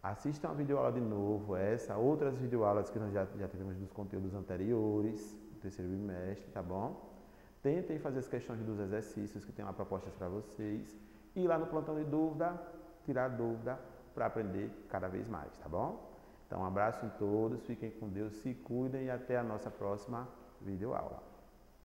Assistam a videoaula de novo, outras videoaulas que nós já tivemos dos conteúdos anteriores, do 3º bimestre, tá bom? Tentem fazer as questões dos exercícios que tem lá propostas para vocês. E lá no plantão de dúvida, tirar dúvida para aprender cada vez mais, tá bom? Então, um abraço em todos, fiquem com Deus, se cuidem e até a nossa próxima videoaula.